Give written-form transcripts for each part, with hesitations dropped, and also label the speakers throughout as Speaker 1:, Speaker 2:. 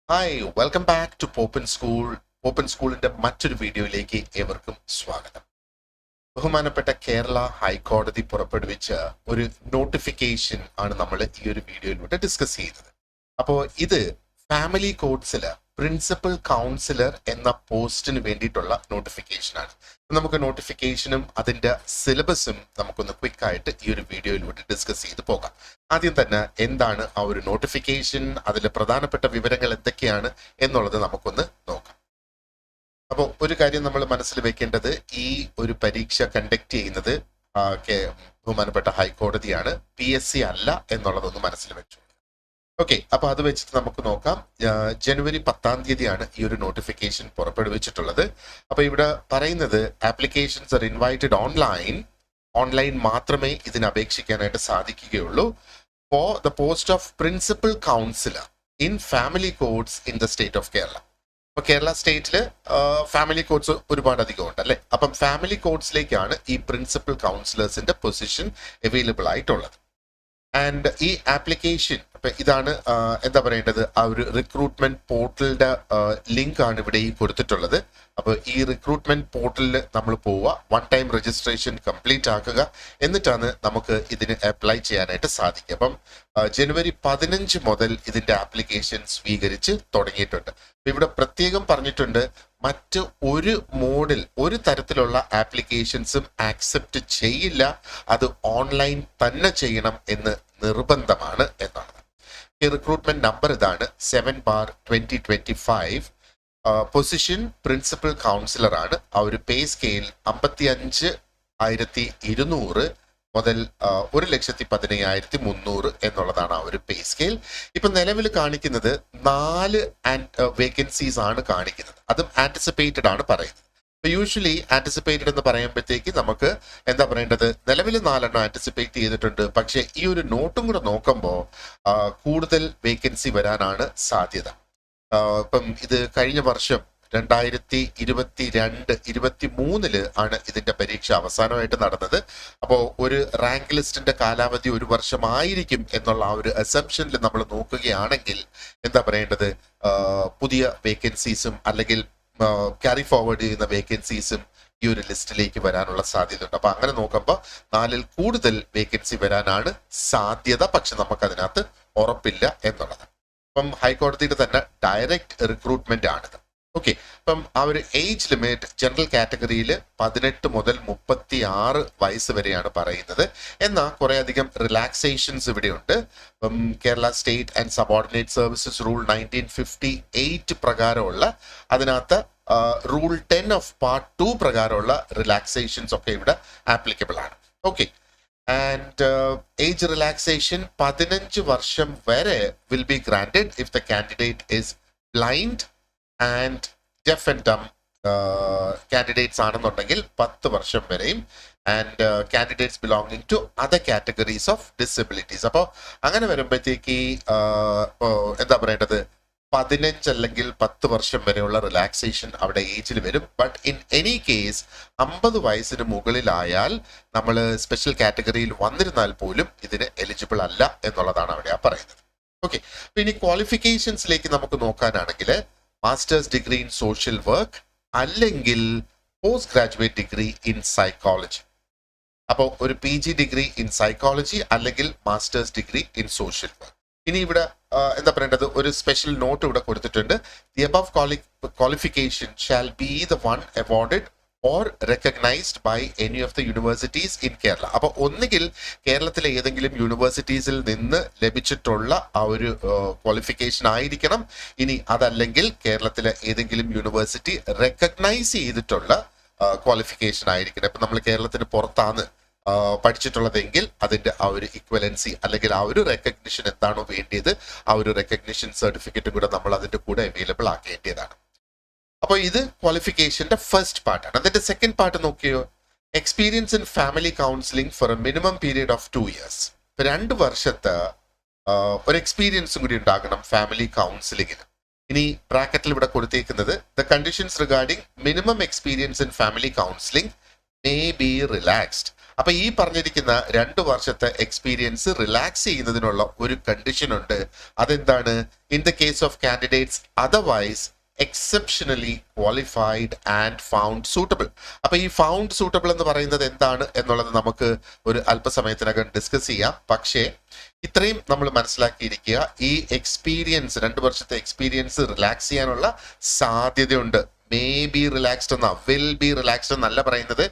Speaker 1: Hi welcome back to പോപ്പൻ സ്കൂളിന്റെ മറ്റൊരു വീഡിയോയിലേക്ക് ഏവർക്കും സ്വാഗതം. ബഹുമാനപ്പെട്ട കേരള ഹൈക്കോടതി പുറപ്പെടുവിച്ച ഒരു നോട്ടിഫിക്കേഷൻ ആണ് നമ്മൾ ഈ ഒരു വീഡിയോയിലൂടെ ഡിസ്കസ് ചെയ്യുന്നത്. അപ്പോൾ ഇത് ഫാമിലി കോർട്സില് പ്രിൻസിപ്പൽ കൗൺസിലർ എന്ന പോസ്റ്റിന് വേണ്ടിയിട്ടുള്ള നോട്ടിഫിക്കേഷൻ ആണ്. നമുക്ക് നോട്ടിഫിക്കേഷനും അതിന്റെ സിലബസും നമുക്കൊന്ന് ക്വിക്ക് ആയിട്ട് ഈ ഒരു വീഡിയോയിലൂടെ ഡിസ്കസ് ചെയ്ത് പോകാം. ആദ്യം തന്നെ എന്താണ് ആ ഒരു നോട്ടിഫിക്കേഷൻ, അതിലെ പ്രധാനപ്പെട്ട വിവരങ്ങൾ എന്തൊക്കെയാണ് എന്നുള്ളത് നമുക്കൊന്ന് നോക്കാം. അപ്പോൾ ഒരു കാര്യം നമ്മൾ മനസ്സിൽ വെക്കേണ്ടത്, ഈ ഒരു പരീക്ഷ കണ്ടക്ട് ചെയ്യുന്നത് ബഹുമാനപ്പെട്ട ഹൈക്കോടതിയാണ്, PSC അല്ല എന്നുള്ളതൊന്ന് മനസ്സിൽ വെച്ചു. ഓക്കെ, അപ്പൊ അത് വെച്ചിട്ട് നമുക്ക് നോക്കാം. ജനുവരി 10-ാം തീയതിയാണ് ഈ ഒരു നോട്ടിഫിക്കേഷൻ പുറപ്പെടുവിച്ചിട്ടുള്ളത്. അപ്പൊ ഇവിടെ പറയുന്നത് ആപ്ലിക്കേഷൻസ് ആർ ഇൻവൈറ്റഡ് ഓൺലൈൻ മാത്രമേ ഇതിന് അപേക്ഷിക്കാനായിട്ട് സാധിക്കുകയുള്ളൂ four the post of principal councillor in family courts in the state of Kerala. അപ്പൊ കേരള സ്റ്റേറ്റില് ഫാമിലി കോർട്സ് ഒരുപാട് അധികം ഉണ്ട് അല്ലെ. അപ്പം ഫാമിലി കോർട്സിലേക്കാണ് ഈ പ്രിൻസിപ്പൽ കൗൺസിലേഴ്സിന്റെ പൊസിഷൻ അവൈലബിൾ ആയിട്ടുള്ളത്. ആൻഡ് ഈ ആപ്ലിക്കേഷൻ ഇതാണ് എന്താ പറയേണ്ടത്, ആ ഒരു റിക്രൂട്ട്മെന്റ് പോർട്ടലിന്റെ ലിങ്ക് ആണ് ഇവിടെ ഈ കൊടുത്തിട്ടുള്ളത്. അപ്പോൾ ഈ റിക്രൂട്ട്മെന്റ് പോർട്ടലിൽ നമ്മൾ പോവുക, 1 ടൈം രജിസ്ട്രേഷൻ കംപ്ലീറ്റ് ആക്കുക, എന്നിട്ടാണ് നമുക്ക് ഇതിന് അപ്ലൈ ചെയ്യാനായിട്ട് സാധിക്കുക. അപ്പം ജനുവരി 15 മുതൽ ഇതിന്റെ ആപ്ലിക്കേഷൻ സ്വീകരിച്ച് തുടങ്ങിയിട്ടുണ്ട്. ഇവിടെ പ്രത്യേകം പറഞ്ഞിട്ടുണ്ട്, മറ്റ് ഒരു തരത്തിലുള്ള ആപ്ലിക്കേഷൻസും ആക്സെപ്റ്റ് ചെയ്യില്ല, അത് ഓൺലൈൻ തന്നെ ചെയ്യണം എന്ന് നിർബന്ധമാണ് എന്നാണ്. ഈ റിക്രൂട്ട്മെന്റ് നമ്പർ ഇതാണ് 7/2025. പൊസിഷൻ പ്രിൻസിപ്പൽ കൗൺസിലർ ആണ്. ആ ഒരു പേ സ്കെയിൽ 55,200 മുതൽ 1,15,300 എന്നുള്ളതാണ് ആ ഒരു പേ സ്കെയിൽ. ഇപ്പൊ നിലവിൽ കാണിക്കുന്നത് 4 വേക്കൻസീസ് ആണ് കാണിക്കുന്നത്. അതും ആന്റിസിപ്പേറ്റഡ് ആണ് പറയുന്നത്. യൂഷ്വലി ആന്റിസിപ്പേറ്റഡ് എന്ന് പറയുമ്പോഴത്തേക്ക് നമുക്ക് എന്താ പറയേണ്ടത്, നിലവിൽ 4 ആന്റിസിപ്പേറ്റ് ചെയ്തിട്ടുണ്ട്. പക്ഷെ ഈ ഒരു നോട്ടും കൂടെ നോക്കുമ്പോൾ കൂടുതൽ വേക്കൻസി വരാനാണ് സാധ്യത. ഇപ്പം ഇത് കഴിഞ്ഞ വർഷം 2022-23 ആണ് ഇതിന്റെ പരീക്ഷ അവസാനമായിട്ട് നടന്നത്. അപ്പോൾ ഒരു റാങ്ക് ലിസ്റ്റിന്റെ കാലാവധി 1 വർഷമായിരിക്കും എന്നുള്ള ആ ഒരു അസംഷനിൽ നമ്മൾ നോക്കുകയാണെങ്കിൽ എന്താ പറയേണ്ടത്, പുതിയ വേക്കൻസീസും അല്ലെങ്കിൽ ക്യാരി ഫോർവേഡ് ചെയ്യുന്ന വേക്കൻസീസും ഈ ഒരു ലിസ്റ്റിലേക്ക് വരാനുള്ള സാധ്യതയുണ്ട്. അപ്പൊ അങ്ങനെ നോക്കുമ്പോൾ 4-ൽ കൂടുതൽ വേക്കൻസി വരാനാണ് സാധ്യത. പക്ഷെ നമുക്ക് അതിനകത്ത് ഉറപ്പില്ല എന്നുള്ളത്. അപ്പം ഹൈക്കോടതിയുടെ തന്നെ ഡയറക്റ്റ് റിക്രൂട്ട്മെന്റ് ആണിത്. ഓക്കെ, അപ്പം ആ ഒരു ഏജ് ലിമിറ്റ് ജനറൽ കാറ്റഗറിയിൽ 18 മുതൽ 36 വയസ്സ് വരെയാണ് പറയുന്നത്. എന്നാൽ കുറെ അധികം റിലാക്സേഷൻസ് ഇവിടെയുണ്ട്. ഇപ്പം Kerala state and subordinate services rule 1958 പ്രകാരമുള്ള, അതിനകത്ത് റൂൾ 10 ഓഫ് പാർട്ട് 2 പ്രകാരമുള്ള റിലാക്സേഷൻസ് ഒക്കെ ഇവിടെ ആപ്ലിക്കബിൾ ആണ്. ഓക്കെ, ആൻഡ് ഏജ് റിലാക്സേഷൻ 15 വർഷം വരെ will be granted if the candidate is blind and deaf and dumb candidates ആണെന്നുണ്ടെങ്കിൽ 10 വർഷം വരെയും, and candidates belonging to other categories of disabilities. അപ്പോൾ അങ്ങനെ വരുമ്പോഴത്തേക്ക് എന്താ പറയേണ്ടത്, 15 അല്ലെങ്കിൽ 10 വർഷം വരെയുള്ള റിലാക്സേഷൻ അവിടെ ഏജിൽ വരും. ബട്ട് ഇൻ എനി കേസ് 50 വയസ്സിന് മുകളിലായാൽ നമ്മൾ സ്പെഷ്യൽ കാറ്റഗറിയിൽ വന്നിരുന്നാൽ പോലും ഇതിന് എലിജിബിൾ അല്ല എന്നുള്ളതാണ് അവിടെ പറയുന്നത്. ഓക്കെ, ഇനി ക്വാളിഫിക്കേഷൻസിലേക്ക് നമുക്ക് നോക്കാനാണെങ്കിൽ master's degree in social work അല്ലെങ്കിൽ post graduate degree in psychology. അപ്പോൾ ഒരു PG ഡിഗ്രി ഇൻ സൈക്കോളജി അല്ലെങ്കിൽ master's degree in social work. ഇനി ഇവിടെ എന്താ പറയേണ്ടത്, ഒരു സ്പെഷ്യൽ നോട്ട് ഇവിടെ കൊടുത്തിട്ടുണ്ട്. The above qualification shall be the one awarded or recognised by any of the universities in Kerala. അപ്പൊ ഒന്നുകിൽ കേരളത്തിലെ ഏതെങ്കിലും യൂണിവേഴ്സിറ്റീസിൽ നിന്ന് ലഭിച്ചിട്ടുള്ള ആ ഒരു ക്വാളിഫിക്കേഷൻ ആയിരിക്കണം. ഇനി അതല്ലെങ്കിൽ കേരളത്തിലെ ഏതെങ്കിലും യൂണിവേഴ്സിറ്റി റെക്കഗ്നൈസ് ചെയ്തിട്ടുള്ള ക്വാളിഫിക്കേഷൻ ആയിരിക്കണം. ഇപ്പൊ നമ്മൾ കേരളത്തിന് പുറത്താണ് പഠിച്ചിട്ടുള്ളതെങ്കിൽ അതിന്റെ ആ ഒരു ഇക്വലൻസി അല്ലെങ്കിൽ ആ ഒരു റെക്കഗ്നിഷൻ എന്താണോ വേണ്ടിയത്, ആ ഒരു റെക്കഗ്നിഷൻ സർട്ടിഫിക്കറ്റും കൂടെ നമ്മൾ അതിന്റെ കൂടെ അവൈലബിൾ ആക്കേണ്ടതാണ്. അപ്പോൾ ഇത് ക്വാളിഫിക്കേഷന്റെ ഫസ്റ്റ് പാർട്ടാണ്. അതിന്റെ സെക്കൻഡ് പാർട്ട് നോക്കിയോ, experience in family counselling for a minimum period of 2 years. 2 വർഷത്തെ ഒരു എക്സ്പീരിയൻസും കൂടി ഉണ്ടാകണം ഫാമിലി കൗൺസിലിംഗിന്. ഇനി ബ്രാക്കറ്റിൽ ഇവിടെ കൊടുത്തേക്കുന്നത്, the conditions regarding minimum experience in family counselling may be relaxed. അപ്പൊ ഈ പറഞ്ഞിരിക്കുന്ന 2 വർഷത്തെ എക്സ്പീരിയൻസ് റിലാക്സ് ചെയ്യുന്നതിനുള്ള ഒരു കണ്ടീഷൻ ഉണ്ട്. അതെന്താണ്? In the case of candidates otherwise exceptionally qualified and found suitable. അപ്പൊ ഈ ഫൗണ്ട് സൂട്ടബിൾ എന്ന് പറയുന്നത് എന്താണ് എന്നുള്ളത് നമുക്ക് ഒരു അല്പസമയത്തിനകം ഡിസ്കസ് ചെയ്യാം. പക്ഷേ ഇത്രയും നമ്മൾ മനസ്സിലാക്കിയിരിക്കുക, ഈ എക്സ്പീരിയൻസ് 2 വർഷത്തെ എക്സ്പീരിയൻസ് റിലാക്സ് ചെയ്യാനുള്ള സാധ്യതയുണ്ട്. മേ ബി റിലാക്സ്ഡ് എന്നാ, വിൽ ബി റിലാക്സ്ഡ് എന്നല്ല പറയുന്നത്,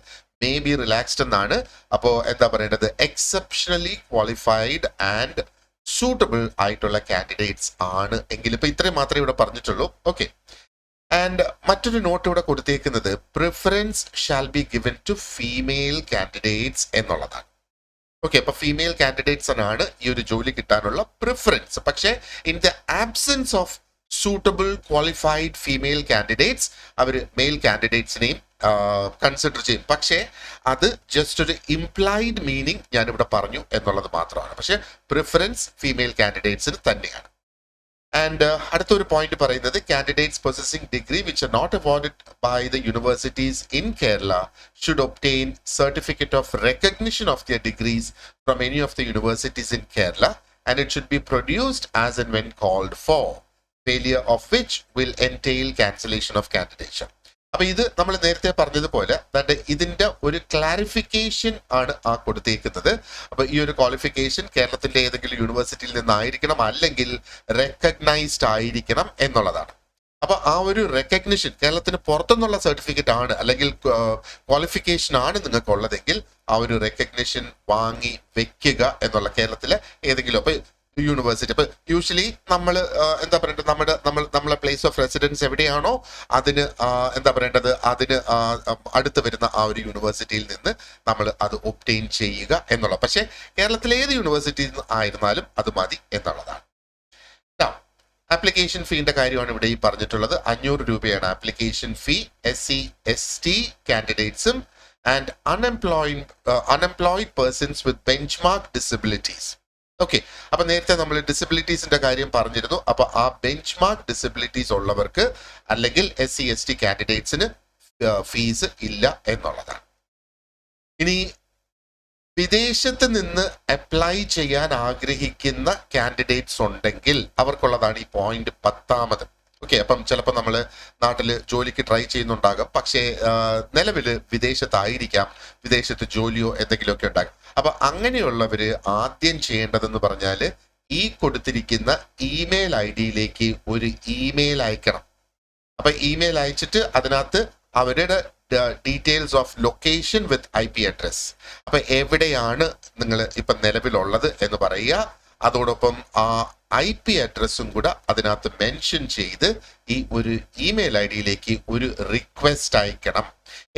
Speaker 1: മേ ബി റിലാക്സ്ഡ് എന്നാണ്. അപ്പോ എന്താ പറയേണ്ടത്? എക്സെപ്ഷണലി ക്വാളിഫൈഡ് ആൻഡ് സൂട്ടബിൾ ആയിട്ടുള്ള കാൻഡിഡേറ്റ്സ് ആണ് എങ്കിൽ. ഇപ്പൊ ഇത്രയും മാത്രമേ ഇവിടെ പറഞ്ഞിട്ടുള്ളൂ. ഓക്കെ. ആൻഡ് മറ്റൊരു നോട്ട് ഇവിടെ കൊടുത്തേക്കുന്നത് preference shall be given to female candidates എന്നുള്ളതാണ്. ഓക്കെ. അപ്പൊ ഫീമെയിൽ കാൻഡിഡേറ്റ്സ് ആണ് ഈ ഒരു ജോലി കിട്ടാനുള്ള പ്രിഫറൻസ്. പക്ഷേ in the absence of suitable qualified female candidates അവർ മെയിൽ കാൻഡിഡേറ്റ്സിനെയും കൺസിഡർ ചെയ്യും. പക്ഷേ അത് ജസ്റ്റ് ഒരു ഇംപ്ലൈഡ് മീനിങ് ഞാനിവിടെ പറഞ്ഞു എന്നുള്ളത് മാത്രമാണ്. പക്ഷെ പ്രിഫറൻസ് ഫീമെയിൽ കാൻഡിഡേറ്റ്സിന് തന്നെയാണ്. ആൻഡ് അടുത്തൊരു പോയിന്റ് പറയുന്നത് candidates possessing degree which are not awarded by the universities in Kerala should obtain certificate of recognition of their degrees from any of the universities in Kerala, and it should be produced as and when called for, failure of which will entail cancellation of candidature. അപ്പൊ ഇത് നമ്മൾ നേരത്തെ പറഞ്ഞതുപോലെ ഇതിന്റെ ഒരു clarification ആണ് ആ കൊടുത്തേക്കുന്നത്. അപ്പൊ ഈ ഒരു ക്വാളിഫിക്കേഷൻ കേരളത്തിന്റെ ഏതെങ്കിലും യൂണിവേഴ്സിറ്റിയിൽ നിന്നായിരിക്കണം, അല്ലെങ്കിൽ റെക്കഗ്നൈസ്ഡ് ആയിരിക്കണം എന്നുള്ളതാണ്. അപ്പൊ ആ ഒരു റെക്കഗ്നിഷൻ കേരളത്തിന് പുറത്തുനിന്നുള്ള സർട്ടിഫിക്കറ്റ് ആണ് അല്ലെങ്കിൽ ക്വാളിഫിക്കേഷൻ ആണ് നിങ്ങൾക്ക് ഉള്ളതെങ്കിൽ ആ ഒരു റെക്കഗ്നിഷൻ വാങ്ങി വെക്കുക എന്നുള്ള കേരളത്തിലെ ഏതെങ്കിലും അപ്പൊ യൂണിവേഴ്സിറ്റി. ഇപ്പൊ യൂഷ്വലി നമ്മൾ എന്താ പറയേണ്ടത്, നമ്മളെ പ്ലേസ് ഓഫ് റെസിഡൻസ് എവിടെയാണോ അതിന് എന്താ പറയേണ്ടത്, അതിന് അടുത്ത് വരുന്ന ആ ഒരു യൂണിവേഴ്സിറ്റിയിൽ നിന്ന് നമ്മൾ അത് ഒബ്റ്റെയിൻ ചെയ്യുക എന്നുള്ള. പക്ഷെ കേരളത്തിലെ ഏത് യൂണിവേഴ്സിറ്റി ആയിരുന്നാലും അത് മതി എന്നുള്ളതാണ്. ആപ്ലിക്കേഷൻ ഫീന്റെ കാര്യമാണ് ഇവിടെ ഈ പറഞ്ഞിട്ടുള്ളത്. 500 രൂപയാണ് ആപ്ലിക്കേഷൻ ഫീ. SC/ST കാൻഡിഡേറ്റ്സും and unemployed persons with benchmark disabilities. Okay. അപ്പൊ നേരത്തെ നമ്മൾ ഡിസബിലിറ്റീസിന്റെ കാര്യം പറഞ്ഞിരുന്നു. അപ്പൊ ആ ബെഞ്ച് മാർക്ക് ഡിസബിലിറ്റീസ് ഉള്ളവർക്ക് അല്ലെങ്കിൽ SC/ST കാൻഡിഡേറ്റ്സിന് ഫീസ് ഇല്ല എന്നുള്ളതാണ്. ഇനി വിദേശത്ത് നിന്ന് അപ്ലൈ ചെയ്യാൻ ആഗ്രഹിക്കുന്ന കാൻഡിഡേറ്റ്സ് ഉണ്ടെങ്കിൽ അവർക്കുള്ളതാണ് ഈ പോയിന്റ് 10. ഓക്കെ. അപ്പം ചിലപ്പോൾ നമ്മൾ നാട്ടിൽ ജോലിക്ക് ട്രൈ ചെയ്യുന്നുണ്ടാകും, പക്ഷേ നിലവിൽ വിദേശത്തായിരിക്കാം, വിദേശത്ത് ജോലിയോ എന്തെങ്കിലുമൊക്കെ ഉണ്ടാകും. അപ്പൊ അങ്ങനെയുള്ളവര് ആദ്യം ചെയ്യേണ്ടതെന്ന് പറഞ്ഞാല് ഈ കൊടുത്തിരിക്കുന്ന ഇമെയിൽ ID-യിലേക്ക് ഒരു ഇമെയിൽ അയക്കണം. അപ്പൊ ഇമെയിൽ അയച്ചിട്ട് അതിനകത്ത് അവരുടെ details of location with IP address, അപ്പൊ എവിടെയാണ് നിങ്ങൾ ഇപ്പൊ നിലവിലുള്ളത് എന്ന് പറയുക. അതോടൊപ്പം ആ IP അഡ്രസ്സും കൂടെ അതിനകത്ത് മെൻഷൻ ചെയ്ത് ഈ ഒരു ഇമെയിൽ ID-യിലേക്ക് ഒരു റിക്വസ്റ്റ് അയക്കണം.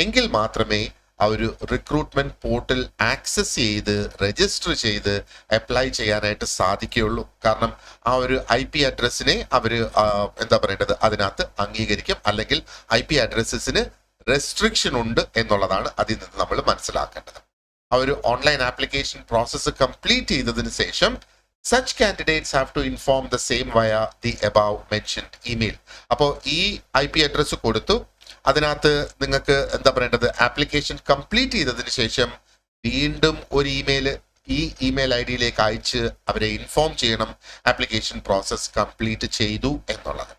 Speaker 1: എങ്കിൽ മാത്രമേ ആ ഒരു റിക്രൂട്ട്മെന്റ് പോർട്ടൽ ആക്സസ് ചെയ്ത് രജിസ്റ്റർ ചെയ്ത് അപ്ലൈ ചെയ്യാനായിട്ട് സാധിക്കുകയുള്ളൂ. കാരണം ആ ഒരു IP അഡ്രസ്സിനെ അവര് എന്താ പറയേണ്ടത് അതിനകത്ത് അംഗീകരിക്കും, അല്ലെങ്കിൽ IP അഡ്രസ്സസിന് റെസ്ട്രിക്ഷൻ ഉണ്ട് എന്നുള്ളതാണ് അതിൽ നിന്ന് നമ്മൾ മനസ്സിലാക്കേണ്ടത്. ആ ഒരു ഓൺലൈൻ ആപ്ലിക്കേഷൻ പ്രോസസ്സ് കംപ്ലീറ്റ് ചെയ്തതിന് ശേഷം such candidates have to inform the same via the above mentioned email. അപ്പോൾ ഈ IP അഡ്രസ്സ് കൊടുത്തു, അതിനകത്ത് നിങ്ങൾക്ക് എന്താ പറയേണ്ടത് ആപ്ലിക്കേഷൻ കംപ്ലീറ്റ് ചെയ്തതിന് ശേഷം വീണ്ടും ഒരു ഈ ഇമെയിൽ ID-യിലേക്ക് അയച്ച് അവരെ ഇൻഫോം ചെയ്യണം ആപ്ലിക്കേഷൻ പ്രോസസ് കംപ്ലീറ്റ് ചെയ്തു എന്നുള്ളത്.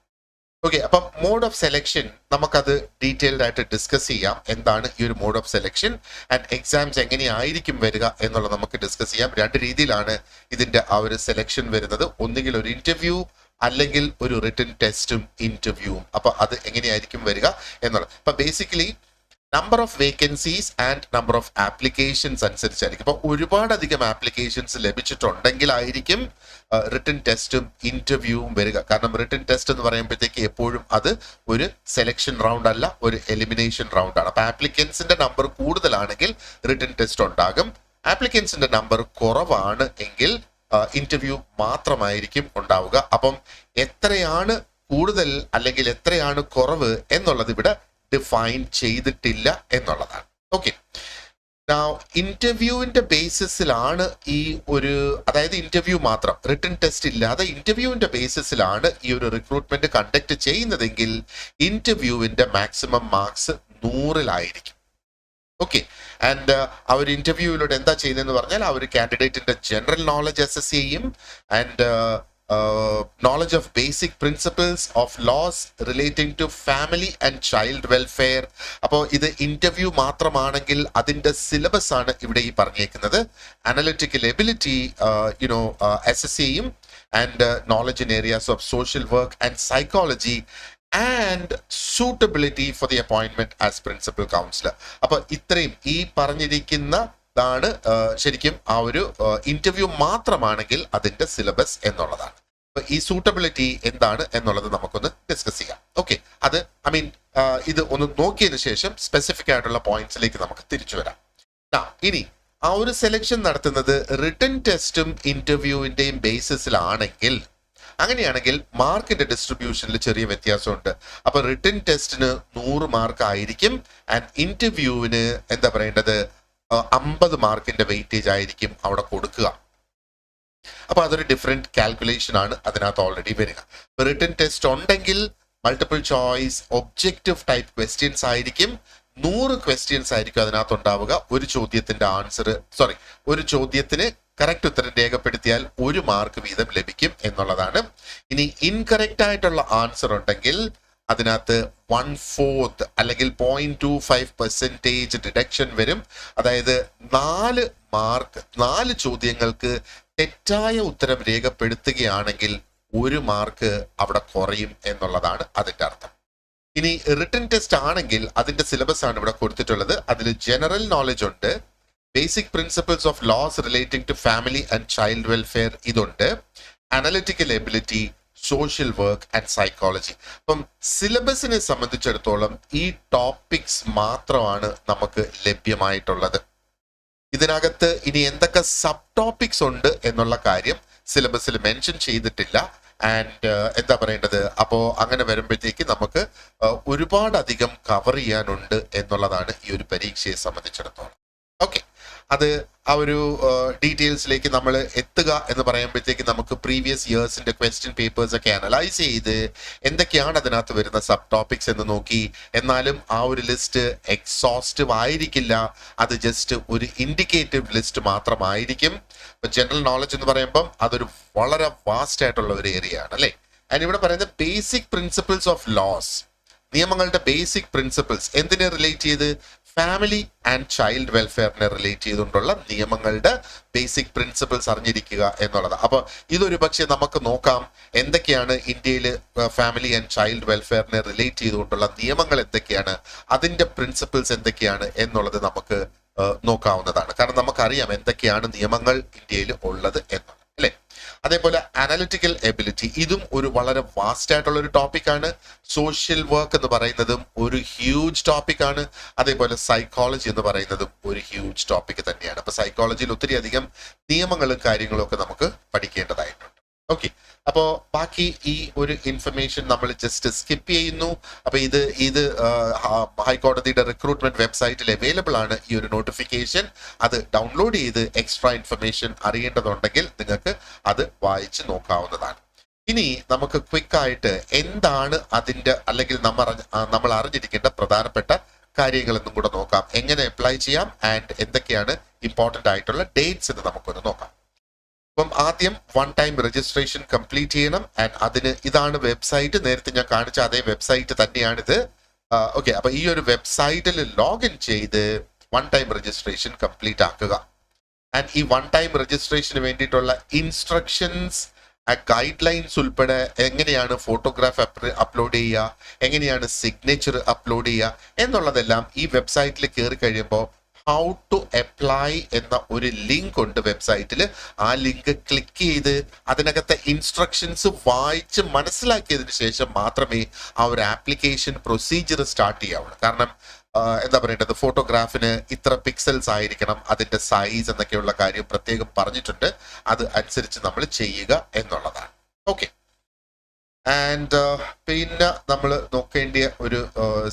Speaker 1: ഓക്കെ. അപ്പം മോഡ് ഓഫ് സെലക്ഷൻ നമുക്കത് ഡീറ്റെയിൽഡ് ആയിട്ട് ഡിസ്കസ് ചെയ്യാം. എന്താണ് ഈ ഒരു mode of selection and exams എങ്ങനെയായിരിക്കും വരിക എന്നുള്ളത് നമുക്ക് ഡിസ്കസ് ചെയ്യാം. 2 രീതിയിലാണ് ഇതിന്റെ ആ ഒരു സെലക്ഷൻ വരുന്നത്. ഒന്നുകിൽ ഒരു ഇന്റർവ്യൂ അല്ലെങ്കിൽ ഒരു റിട്ടൺ ടെസ്റ്റും ഇന്റർവ്യൂവും. അപ്പൊ അത് എങ്ങനെയായിരിക്കും വരിക എന്നുള്ളത്. അപ്പൊ basically number of vacancies and number of applications അനുസരിച്ചായിരിക്കും. ഇപ്പൊ ഒരുപാടധികം ആപ്ലിക്കേഷൻസ് ലഭിച്ചിട്ടുണ്ടെങ്കിലായിരിക്കും റിട്ടൺ ടെസ്റ്റും ഇന്റർവ്യൂവും വരിക. കാരണം റിട്ടൺ ടെസ്റ്റ് എന്ന് പറയുമ്പോഴത്തേക്ക് എപ്പോഴും അത് ഒരു സെലക്ഷൻ റൗണ്ട് അല്ല, ഒരു എലിമിനേഷൻ റൗണ്ട് ആണ്. അപ്പൊ ആപ്ലിക്കൻസിന്റെ നമ്പർ കൂടുതലാണെങ്കിൽ റിട്ടൺ ടെസ്റ്റ് ഉണ്ടാകും. ആപ്ലിക്കൻസിന്റെ നമ്പർ കുറവാണ് എങ്കിൽ ഇന്റർവ്യൂ മാത്രമായിരിക്കും ഉണ്ടാവുക. അപ്പം എത്രയാണ് കൂടുതൽ അല്ലെങ്കിൽ എത്രയാണ് കുറവ് എന്നുള്ളത് ഇവിടെ ഡിഫൈൻ ചെയ്തിട്ടില്ല എന്നുള്ളതാണ്. ഓക്കെ. ഇന്റർവ്യൂവിന്റെ ബേസിസിലാണ് ഈ ഒരു, അതായത് ഇന്റർവ്യൂ മാത്രം, റിട്ടൺ ടെസ്റ്റ് ഇല്ലാതെ ഇന്റർവ്യൂവിന്റെ ബേസിസിലാണ് ഈ ഒരു റിക്രൂട്ട്മെന്റ് കണ്ടക്ട് ചെയ്യുന്നതെങ്കിൽ ഇന്റർവ്യൂവിന്റെ മാക്സിമം മാർക്സ് 100-ലായിരിക്കും. ഓക്കെ. ആൻഡ് ആ ഒരു ഇന്റർവ്യൂവിലൂടെ എന്താ ചെയ്യുന്നതെന്ന് പറഞ്ഞാൽ ആ ഒരു കാൻഡിഡേറ്റിന്റെ ജനറൽ നോളജ് അസസ് ചെയ്യും and knowledge of basic principles of laws relating to family and child welfare. അപ്പോൾ ഇത് ഇന്റർവ്യൂ മാത്രമാണെങ്കിൽ അതിന്റെ സിലബസ് ആണ് ഇവിടെ ഈ പറഞ്ഞേക്കുന്നത്. അനലിറ്റിക്കൽ എബിലിറ്റി അസസ് ചെയ്യും and knowledge in areas of social work and psychology and suitability for the appointment as principal councillor. അപ്പൊ ഇത്രയും ഈ പറഞ്ഞിരിക്കുന്നതാണ് ശരിക്കും ആ ഒരു ഇന്റർവ്യൂ മാത്രമാണെങ്കിൽ അതിന്റെ സിലബസ് എന്നുള്ളതാണ്. അപ്പൊ ഈ സൂട്ടബിലിറ്റി എന്താണ് എന്നുള്ളത് നമുക്കൊന്ന് ഡിസ്കസ് ചെയ്യാം. ഓക്കെ, അത് ഇത് ഒന്ന് നോക്കിയതിനു ശേഷം സ്പെസിഫിക് ആയിട്ടുള്ള പോയിന്റ്സിലേക്ക് നമുക്ക് തിരിച്ചു വരാം. ഇനി ആ ഒരു സെലക്ഷൻ നടത്തുന്നത് റിട്ടൺ ടെസ്റ്റും ഇന്റർവ്യൂവിന്റെയും ബേസിസിലാണെങ്കിൽ, അങ്ങനെയാണെങ്കിൽ മാർക്കിന്റെ ഡിസ്ട്രിബ്യൂഷനിൽ ചെറിയ വ്യത്യാസമുണ്ട്. അപ്പൊ റിട്ടൺ ടെസ്റ്റിന് 100 മാർക്ക് ആയിരിക്കും ആൻഡ് ഇന്റർവ്യൂവിന് എന്താ പറയേണ്ടത് 50 മാർക്കിന്റെ വെയിറ്റേജ് ആയിരിക്കും അവിടെ കൊടുക്കുക. അപ്പൊ അതൊരു ഡിഫറെന്റ് കാൽക്കുലേഷൻ ആണ് അതിനകത്ത് ഓൾറെഡി വരിക. റിട്ടൺ ടെസ്റ്റ് ഉണ്ടെങ്കിൽ multiple choice objective type questions ആയിരിക്കും. 100 ക്വസ്റ്റ്യൻസ് ആയിരിക്കും അതിനകത്ത് ഉണ്ടാവുക. ഒരു ചോദ്യത്തിന് കറക്റ്റ് ഉത്തരം രേഖപ്പെടുത്തിയാൽ 1 മാർക്ക് വീതം ലഭിക്കും എന്നുള്ളതാണ്. ഇനി ഇൻകറക്റ്റ് ആയിട്ടുള്ള ആൻസർ ഉണ്ടെങ്കിൽ അതിനകത്ത് 1/4 അല്ലെങ്കിൽ 0.25% ഡിഡക്ഷൻ വരും. അതായത് 4 ചോദ്യങ്ങൾക്ക് തെറ്റായ ഉത്തരം രേഖപ്പെടുത്തുകയാണെങ്കിൽ 1 മാർക്ക് അവിടെ കുറയും എന്നുള്ളതാണ് അതിന്റെ അർത്ഥം. ഇനി റിട്ടൺ ടെസ്റ്റ് ആണെങ്കിൽ അതിന്റെ സിലബസ് ആണ് ഇവിടെ കൊടുത്തിട്ടുള്ളത്. അതിൽ ജനറൽ നോളജ് ഉണ്ട്, basic principles of laws relating to family and child welfare ഇതുണ്ട്, analytical ability, social work and psychology. അപ്പം സിലബസിനെ സംബന്ധിച്ചിടത്തോളം ഈ ടോപ്പിക്സ് മാത്രമാണ് നമുക്ക് ലഭ്യമായിട്ടുള്ളത്. ഇതിനകത്ത് ഇനി എന്തൊക്കെ സബ് ടോപ്പിക്സ് ഉണ്ട് എന്നുള്ള കാര്യം സിലബസിൽ മെൻഷൻ ചെയ്തിട്ടില്ല. ആൻഡ് എന്താ പറയേണ്ടത്, അപ്പോ അങ്ങനെ വരുമ്പോഴത്തേക്ക് നമുക്ക് ഒരുപാടധികം കവർ ചെയ്യാനുണ്ട് എന്നുള്ളതാണ് ഈ ഒരു പരീക്ഷയെ സംബന്ധിച്ചിടത്തോളം. ഓക്കെ, അത് ആ ഒരു ഡീറ്റെയിൽസിലേക്ക് നമ്മൾ എത്തുക എന്ന് പറയുമ്പോഴത്തേക്ക് നമുക്ക് പ്രീവിയസ് ഇയേഴ്സിന്റെ ക്വസ്റ്റ്യൻ പേപ്പേഴ്സ് ഒക്കെ അനലൈസ് ചെയ്ത് എന്തൊക്കെയാണ് അതിനകത്ത് വരുന്ന സബ് ടോപ്പിക്സ് എന്ന് നോക്കി. എന്നാലും ആ ഒരു ലിസ്റ്റ് എക്സോസ്റ്റീവ് ആയിരിക്കില്ല, അത് ജസ്റ്റ് ഒരു ഇൻഡിക്കേറ്റീവ് ലിസ്റ്റ് മാത്രമായിരിക്കും. ഇപ്പൊ ജനറൽ നോളജ് എന്ന് പറയുമ്പം അതൊരു വളരെ വാസ്റ്റ് ആയിട്ടുള്ള ഒരു ഏരിയ ആണ് അല്ലെ. ആൻഡ് ഇവിടെ പറയുന്നത് ബേസിക് പ്രിൻസിപ്പിൾസ് ഓഫ് ലോസ്, നിയമങ്ങളുടെ ബേസിക് പ്രിൻസിപ്പിൾസ് എന്തിനെ റിലേറ്റ് ചെയ്ത്, ഫാമിലി ആൻഡ് ചൈൽഡ് വെൽഫെയറിനെ റിലേറ്റ് ചെയ്തുകൊണ്ടുള്ള നിയമങ്ങളുടെ ബേസിക് പ്രിൻസിപ്പിൾസ് അറിഞ്ഞിരിക്കുക എന്നുള്ളത്. അപ്പൊ ഇതൊരു പക്ഷെ നമുക്ക് നോക്കാം എന്തൊക്കെയാണ് ഇന്ത്യയിൽ ഫാമിലി ആൻഡ് ചൈൽഡ് വെൽഫെയറിനെ റിലേറ്റ് ചെയ്തുകൊണ്ടുള്ള നിയമങ്ങൾ എന്തൊക്കെയാണ്, അതിന്റെ പ്രിൻസിപ്പിൾസ് എന്തൊക്കെയാണ് എന്നുള്ളത് നമുക്ക് നോക്കാവുന്നതാണ്. കാരണം നമുക്കറിയാം എന്തൊക്കെയാണ് നിയമങ്ങൾ ഇന്ത്യയിൽ ഉള്ളത് എന്നുള്ളത് അല്ലെ. അതേപോലെ അനലിറ്റിക്കൽ എബിലിറ്റി, ഇതും ഒരു വളരെ വാസ്റ്റ് ആയിട്ടുള്ള ഒരു ടോപ്പിക്കാണ്. സോഷ്യൽ വർക്ക് എന്ന് പറയുന്നതും ഒരു ഹ്യൂജ് ടോപ്പിക്കാണ്. അതേപോലെ സൈക്കോളജി എന്ന് പറയുന്നതും ഒരു ഹ്യൂജ് ടോപ്പിക് തന്നെയാണ്. അപ്പൊ സൈക്കോളജിയിൽ ഒത്തിരി അധികം നിയമങ്ങളും കാര്യങ്ങളും ഒക്കെ നമുക്ക് പഠിക്കേണ്ടതായിട്ടുണ്ട്. ഓക്കെ, അപ്പോ ബാക്കി ഈ ഒരു ഇൻഫർമേഷൻ നമ്മൾ ജസ്റ്റ് സ്കിപ്പ് ചെയ്യുന്നു. അപ്പൊ ഇത് ഹൈക്കോടതിയുടെ റിക്രൂട്ട്മെന്റ് വെബ്സൈറ്റിൽ അവൈലബിൾ ആണ് ഈ ഒരു നോട്ടിഫിക്കേഷൻ. അത് ഡൗൺലോഡ് ചെയ്ത് എക്സ്ട്രാ ഇൻഫർമേഷൻ അറിയേണ്ടതുണ്ടെങ്കിൽ നിങ്ങൾക്ക് അത് വായിച്ച് നോക്കാവുന്നതാണ്. ഇനി നമുക്ക് ക്വിക്കായിട്ട് എന്താണ് അതിന്റെ അല്ലെങ്കിൽ നമ്മൾ അറിഞ്ഞിരിക്കേണ്ട പ്രധാനപ്പെട്ട കാര്യങ്ങളെന്നും കൂടെ നോക്കാം. എങ്ങനെ അപ്ലൈ ചെയ്യാം ആൻഡ് എന്തൊക്കെയാണ് ഇമ്പോർട്ടന്റ് ആയിട്ടുള്ള ഡേറ്റ്സ് എന്ന് നമുക്കൊന്ന് നോക്കാം. അപ്പം ആദ്യം 1 ടൈം രജിസ്ട്രേഷൻ കംപ്ലീറ്റ് ചെയ്യണം. ആൻഡ് അതിന് ഇതാണ് വെബ്സൈറ്റ്, നേരത്തെ ഞാൻ കാണിച്ച അതേ വെബ്സൈറ്റ് തന്നെയാണിത്. ഓക്കെ, അപ്പൊ ഈ ഒരു വെബ്സൈറ്റിൽ ലോഗിൻ ചെയ്ത് 1 ടൈം രജിസ്ട്രേഷൻ കംപ്ലീറ്റ് ആക്കുക. ആൻഡ് ഈ 1 ടൈം രജിസ്ട്രേഷന് വേണ്ടിയിട്ടുള്ള ഇൻസ്ട്രക്ഷൻസ്, ഗൈഡ് ലൈൻസ് ഉൾപ്പെടെ എങ്ങനെയാണ് ഫോട്ടോഗ്രാഫ് അപ്ലോഡ് ചെയ്യുക, എങ്ങനെയാണ് സിഗ്നേച്ചർ അപ്ലോഡ് ചെയ്യുക എന്നുള്ളതെല്ലാം ഈ വെബ്സൈറ്റിൽ കയറി കഴിയുമ്പോൾ ഹൗ ടു അപ്ലൈ എന്ന ഒരു ലിങ്ക് ഉണ്ട് വെബ്സൈറ്റിൽ. ആ ലിങ്ക് ക്ലിക്ക് ചെയ്ത് അതിനകത്തെ ഇൻസ്ട്രക്ഷൻസ് വായിച്ച് മനസ്സിലാക്കിയതിന് ശേഷം മാത്രമേ ആ ഒരു ആപ്ലിക്കേഷൻ പ്രൊസീജിയർ സ്റ്റാർട്ട് ചെയ്യാവുള്ളൂ. കാരണം എന്താ പറയേണ്ടത്, ഫോട്ടോഗ്രാഫിന് ഇത്ര പിക്സൽസ് ആയിരിക്കണം, അതിന്റെ സൈസ് എന്നൊക്കെയുള്ള കാര്യം പ്രത്യേകം പറഞ്ഞിട്ടുണ്ട്. അത് അനുസരിച്ച് നമ്മൾ ചെയ്യുക എന്നുള്ളതാണ്. ഓക്കെ, ആൻഡ് പിന്നെ നമ്മൾ നോക്കേണ്ടിയ ഒരു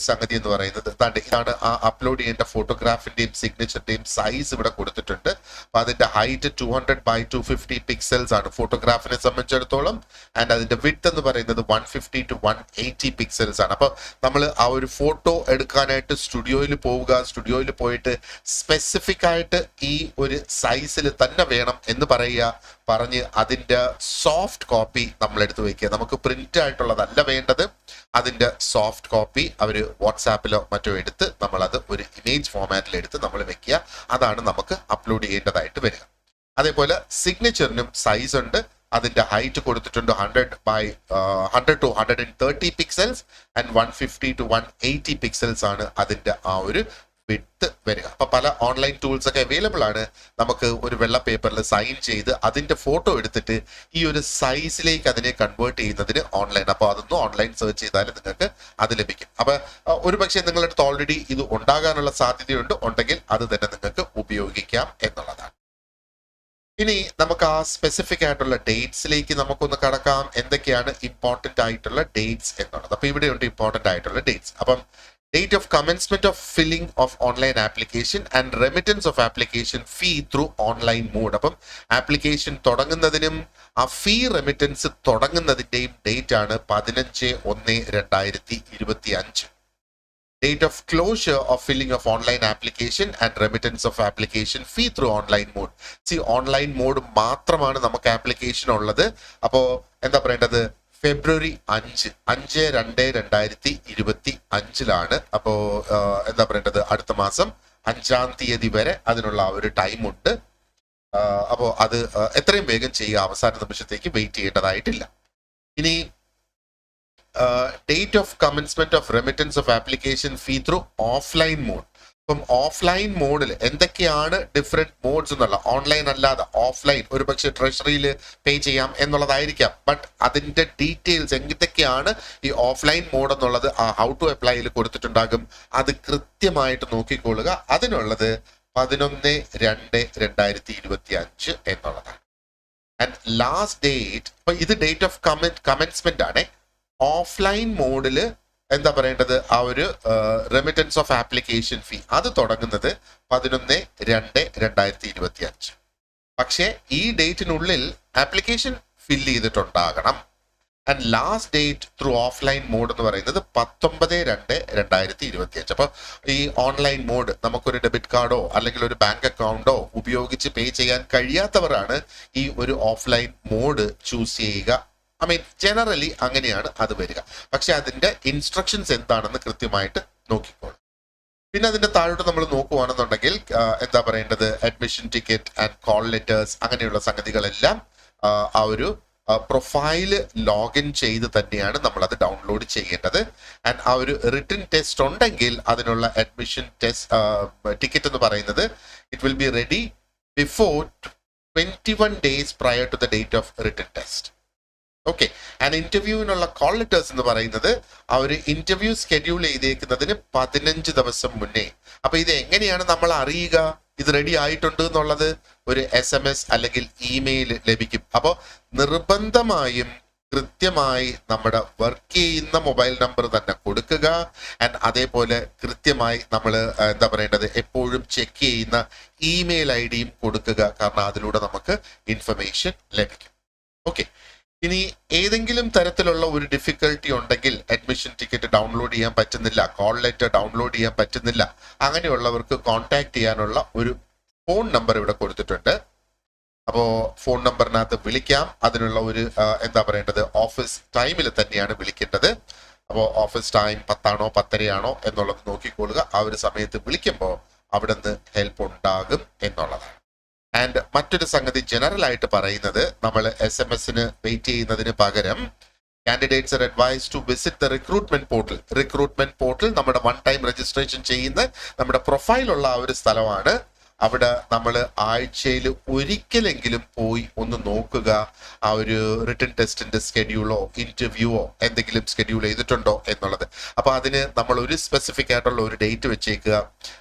Speaker 1: സംഗതി എന്ന് പറയുന്നത് ഇതാണ് ആ അപ്ലോഡ് ചെയ്യേണ്ട ഫോട്ടോഗ്രാഫിന്റെയും സിഗ്നേച്ചറിന്റെയും സൈസ് ഇവിടെ കൊടുത്തിട്ടുണ്ട്. അപ്പൊ അതിന്റെ ഹൈറ്റ് 200x250 പിക്സൽസ് ആണ് ഫോട്ടോഗ്രാഫിനെ സംബന്ധിച്ചിടത്തോളം. ആൻഡ് അതിന്റെ വിഡ്ത്ത് എന്ന് പറയുന്നത് 150 to 180 പിക്സൽസ് ആണ്. അപ്പൊ നമ്മൾ ആ ഒരു ഫോട്ടോ എടുക്കാനായിട്ട് സ്റ്റുഡിയോയിൽ പോവുക, സ്റ്റുഡിയോയിൽ പോയിട്ട് സ്പെസിഫിക് ആയിട്ട് ഈ ഒരു സൈസിൽ തന്നെ വേണം എന്ന് പറഞ്ഞ് അതിന്റെ സോഫ്റ്റ് കോപ്പി നമ്മൾ എടുത്ത് വെക്കുക. നമുക്ക് പ്രിന്റ് ആയിട്ടുള്ളതല്ല വേണ്ടത്, അതിന്റെ സോഫ്റ്റ് കോപ്പി അവർ വാട്സാപ്പിലോ മറ്റോ എടുത്ത് നമ്മളത് ഒരു ഇമേജ് ഫോമാറ്റിൽ എടുത്ത് നമ്മൾ വെക്കുക. അതാണ് നമുക്ക് അപ്ലോഡ് ചെയ്യേണ്ടതായിട്ട് വരിക. അതേപോലെ സിഗ്നേച്ചറിനും സൈസ് ഉണ്ട്. അതിന്റെ ഹൈറ്റ് കൊടുത്തിട്ടുണ്ട് 100 to 130 pixels and 150 to 180 pixels ആണ് അതിന്റെ ആ ഒരു വിഡ്ത്ത് വരിക. അപ്പൊ പല ഓൺലൈൻ ടൂൾസ് ഒക്കെ അവൈലബിൾ ആണ്. നമുക്ക് ഒരു വെള്ള പേപ്പറിൽ സൈൻ ചെയ്ത് അതിന്റെ ഫോട്ടോ എടുത്തിട്ട് ഈ ഒരു സൈസിലേക്ക് അതിനെ കൺവേർട്ട് ചെയ്യുന്നതിന് ഓൺലൈൻ, അപ്പൊ അതൊന്നും ഓൺലൈൻ സെർച്ച് ചെയ്താൽ നിങ്ങൾക്ക് അത് ലഭിക്കും. അപ്പൊ ഒരു പക്ഷേ നിങ്ങളുടെ അടുത്ത് ഓൾറെഡി ഇത് ഉണ്ടാകാനുള്ള സാധ്യതയുണ്ട്, ഉണ്ടെങ്കിൽ അത് തന്നെ നിങ്ങൾക്ക് ഉപയോഗിക്കാം എന്നുള്ളതാണ്. ഇനി നമുക്ക് ആ സ്പെസിഫിക് ആയിട്ടുള്ള ഡേറ്റ്സിലേക്ക് നമുക്കൊന്ന് കടക്കാം. എന്തൊക്കെയാണ് ഇമ്പോർട്ടന്റ് ആയിട്ടുള്ള ഡേറ്റ്സ് എന്നുള്ളത്. അപ്പൊ ഇവിടെയുണ്ട് ഇമ്പോർട്ടന്റ് ആയിട്ടുള്ള ഡേറ്റ്സ്. അപ്പം date of commencement of filling of online application and remittance of application fee through online mode. അപ്പം ആപ്ലിക്കേഷൻ തുടങ്ങുന്നതിനും ആ ഫീ റെമിറ്റൻസ് തുടങ്ങുന്നതിന്റെയും ഡേറ്റ് ആണ് 15/1/2025. Date of closure of filling of online application and remittance of application fee through online mode. Online mode മാത്രമാണ് നമുക്ക് application ഉള്ളത്. അപ്പോ എന്താ പറയേണ്ടത്, ഫെബ്രുവരി 5/2/2025 അപ്പോ എന്താ പറയേണ്ടത്, അടുത്ത മാസം 5-ാം തീയതി വരെ അതിനുള്ള ഒരു ടൈം ഉണ്ട്. അപ്പോ അത് എത്രയും വേഗം ചെയ്യുക, അവസാന നിമിഷത്തേക്ക് വെയിറ്റ് ചെയ്യേണ്ടതായിട്ടില്ല. ഇനി date of commencement of remittance of application fee through offline mode. അപ്പം ഓഫ്ലൈൻ മോഡിൽ എന്തൊക്കെയാണ് ഡിഫറെന്റ് മോഡ്സ് എന്നുള്ള, ഓൺലൈൻ അല്ലാതെ ഓഫ്ലൈൻ ഒരു പക്ഷേ ട്രഷറിയിൽ പേ ചെയ്യാം എന്നുള്ളതായിരിക്കാം. ബട്ട് അതിന്റെ ഡീറ്റെയിൽസ് എന്തൊക്കെയാണ് ഈ ഓഫ്ലൈൻ മോഡ് എന്നുള്ളത് ആ ഹൗ ടു അപ്ലൈയിൽ കൊടുത്തിട്ടുണ്ടാകും. അത് കൃത്യമായിട്ട് നോക്കിക്കൊള്ളുക. അതിനുള്ളത് 11/2/2025 എന്നുള്ളതാണ്. ആൻഡ് ലാസ്റ്റ് ഡേറ്റ്, ഇപ്പൊ ഇത് ഡേറ്റ് ഓഫ് കമൻസ്മെന്റ് ആണ്. ഓഫ്ലൈൻ മോഡില് എന്താ പറയേണ്ടത്, ആ ഒരു റെമിറ്റൻസ് ഓഫ് ആപ്ലിക്കേഷൻ ഫീ അത് തുടങ്ങുന്നത് 11/2/2025. പക്ഷേ ഈ ഡേറ്റിനുള്ളിൽ ആപ്ലിക്കേഷൻ ഫില്ല് ചെയ്തിട്ടുണ്ടാകണം. And last date through offline mode എന്ന് പറയുന്നത് 19/2/2025. അപ്പൊ ഈ ഓൺലൈൻ മോഡ് നമുക്കൊരു ഡെബിറ്റ് കാർഡോ അല്ലെങ്കിൽ ഒരു ബാങ്ക് അക്കൗണ്ടോ ഉപയോഗിച്ച് പേ ചെയ്യാൻ കഴിയാത്തവരാണ് ഈ ഒരു ഓഫ്ലൈൻ മോഡ് ചൂസ് ചെയ്യുക. ജനറലി അങ്ങനെയാണ് അത് വരിക. പക്ഷെ അതിന്റെ ഇൻസ്ട്രക്ഷൻസ് എന്താണെന്ന് കൃത്യമായിട്ട് നോക്കിക്കോളും. പിന്നെ അതിന്റെ താഴോട്ട് നമ്മൾ നോക്കുവാണെന്നുണ്ടെങ്കിൽ എന്താ പറയേണ്ടത്, admission ticket and call letters അങ്ങനെയുള്ള സംഗതികളെല്ലാം ആ ഒരു പ്രൊഫൈല് ലോഗിൻ ചെയ്ത് തന്നെയാണ് നമ്മൾ അത് ഡൗൺലോഡ് ചെയ്യേണ്ടത്. ആൻഡ് ആ ഒരു റിട്ടൺ ടെസ്റ്റ് ഉണ്ടെങ്കിൽ അതിനുള്ള അഡ്മിഷൻ ടിക്കറ്റ് എന്ന് പറയുന്നത് it will be ready before 21 days prior to the date of written test. Okay. And ഇന്റർവ്യൂവിനുള്ള കോൾ ലെറ്റേഴ്സ് എന്ന് പറയുന്നത് ആ ഒരു ഇന്റർവ്യൂ സ്കെഡ്യൂൾ ചെയ്തേക്കുന്നതിന് 15 ദിവസം മുന്നേ. അപ്പൊ ഇത് എങ്ങനെയാണ് നമ്മൾ അറിയുക ഇത് റെഡി ആയിട്ടുണ്ട് എന്നുള്ളത്? ഒരു SMS അല്ലെങ്കിൽ ഇമെയിൽ ലഭിക്കും. അപ്പോൾ നിർബന്ധമായും കൃത്യമായി നമ്മുടെ വർക്ക് ചെയ്യുന്ന മൊബൈൽ നമ്പർ തന്നെ കൊടുക്കുക. ആൻഡ് അതേപോലെ കൃത്യമായി നമ്മൾ എന്താ പറയേണ്ടത്, എപ്പോഴും ചെക്ക് ചെയ്യുന്ന ഇമെയിൽ ID കൊടുക്കുക. കാരണം അതിലൂടെ നമുക്ക് ഇൻഫർമേഷൻ ലഭിക്കും. ഓക്കെ. ഇനി ഏതെങ്കിലും തരത്തിലുള്ള ഒരു ഡിഫിക്കൽട്ടി ഉണ്ടെങ്കിൽ, അഡ്മിഷൻ ടിക്കറ്റ് ഡൗൺലോഡ് ചെയ്യാൻ പറ്റുന്നില്ല, കോൾ ലെറ്റർ ഡൗൺലോഡ് ചെയ്യാൻ പറ്റുന്നില്ല, അങ്ങനെയുള്ളവർക്ക് കോൺടാക്ട് ചെയ്യാനുള്ള ഒരു ഫോൺ നമ്പർ ഇവിടെ കൊടുത്തിട്ടുണ്ട്. അപ്പോൾ ഫോൺ നമ്പറിനകത്ത് വിളിക്കാം. അതിനുള്ള ഒരു എന്താ പറയേണ്ടത്, ഓഫീസ് ടൈമിൽ തന്നെയാണ് വിളിക്കേണ്ടത്. അപ്പോൾ ഓഫീസ് ടൈം 10 10:30 എന്നുള്ളത് നോക്കിക്കൊള്ളുക. ആ ഒരു സമയത്ത് വിളിക്കുമ്പോൾ അവിടെ നിന്ന് ഹെൽപ്പ് ഉണ്ടാകും എന്നുള്ളതാണ്. ആൻഡ് മറ്റൊരു സംഗതി ജനറൽ ആയിട്ട് പറയുന്നത്, നമ്മൾ SMS-ന് വെയിറ്റ് ചെയ്യുന്നതിന് പകരം candidates are advised to visit the recruitment portal. Recruitment portal നമ്മുടെ 1 ടൈം രജിസ്ട്രേഷൻ ചെയ്യുന്ന നമ്മുടെ പ്രൊഫൈലുള്ള ആ ഒരു സ്ഥലമാണ്. അവിടെ നമ്മൾ ആഴ്ചയിൽ ഒരിക്കലെങ്കിലും പോയി ഒന്ന് നോക്കുക, ആ ഒരു റിട്ടൺ ടെസ്റ്റിന്റെ സ്കെഡ്യൂളോ ഇന്റർവ്യൂവോ എന്തെങ്കിലും സ്കെഡ്യൂൾ ചെയ്തിട്ടുണ്ടോ എന്നുള്ളത്. അപ്പൊ അതിന് നമ്മൾ ഒരു സ്പെസിഫിക് ആയിട്ടുള്ള ഒരു ഡേറ്റ് വെച്ചേക്കുക.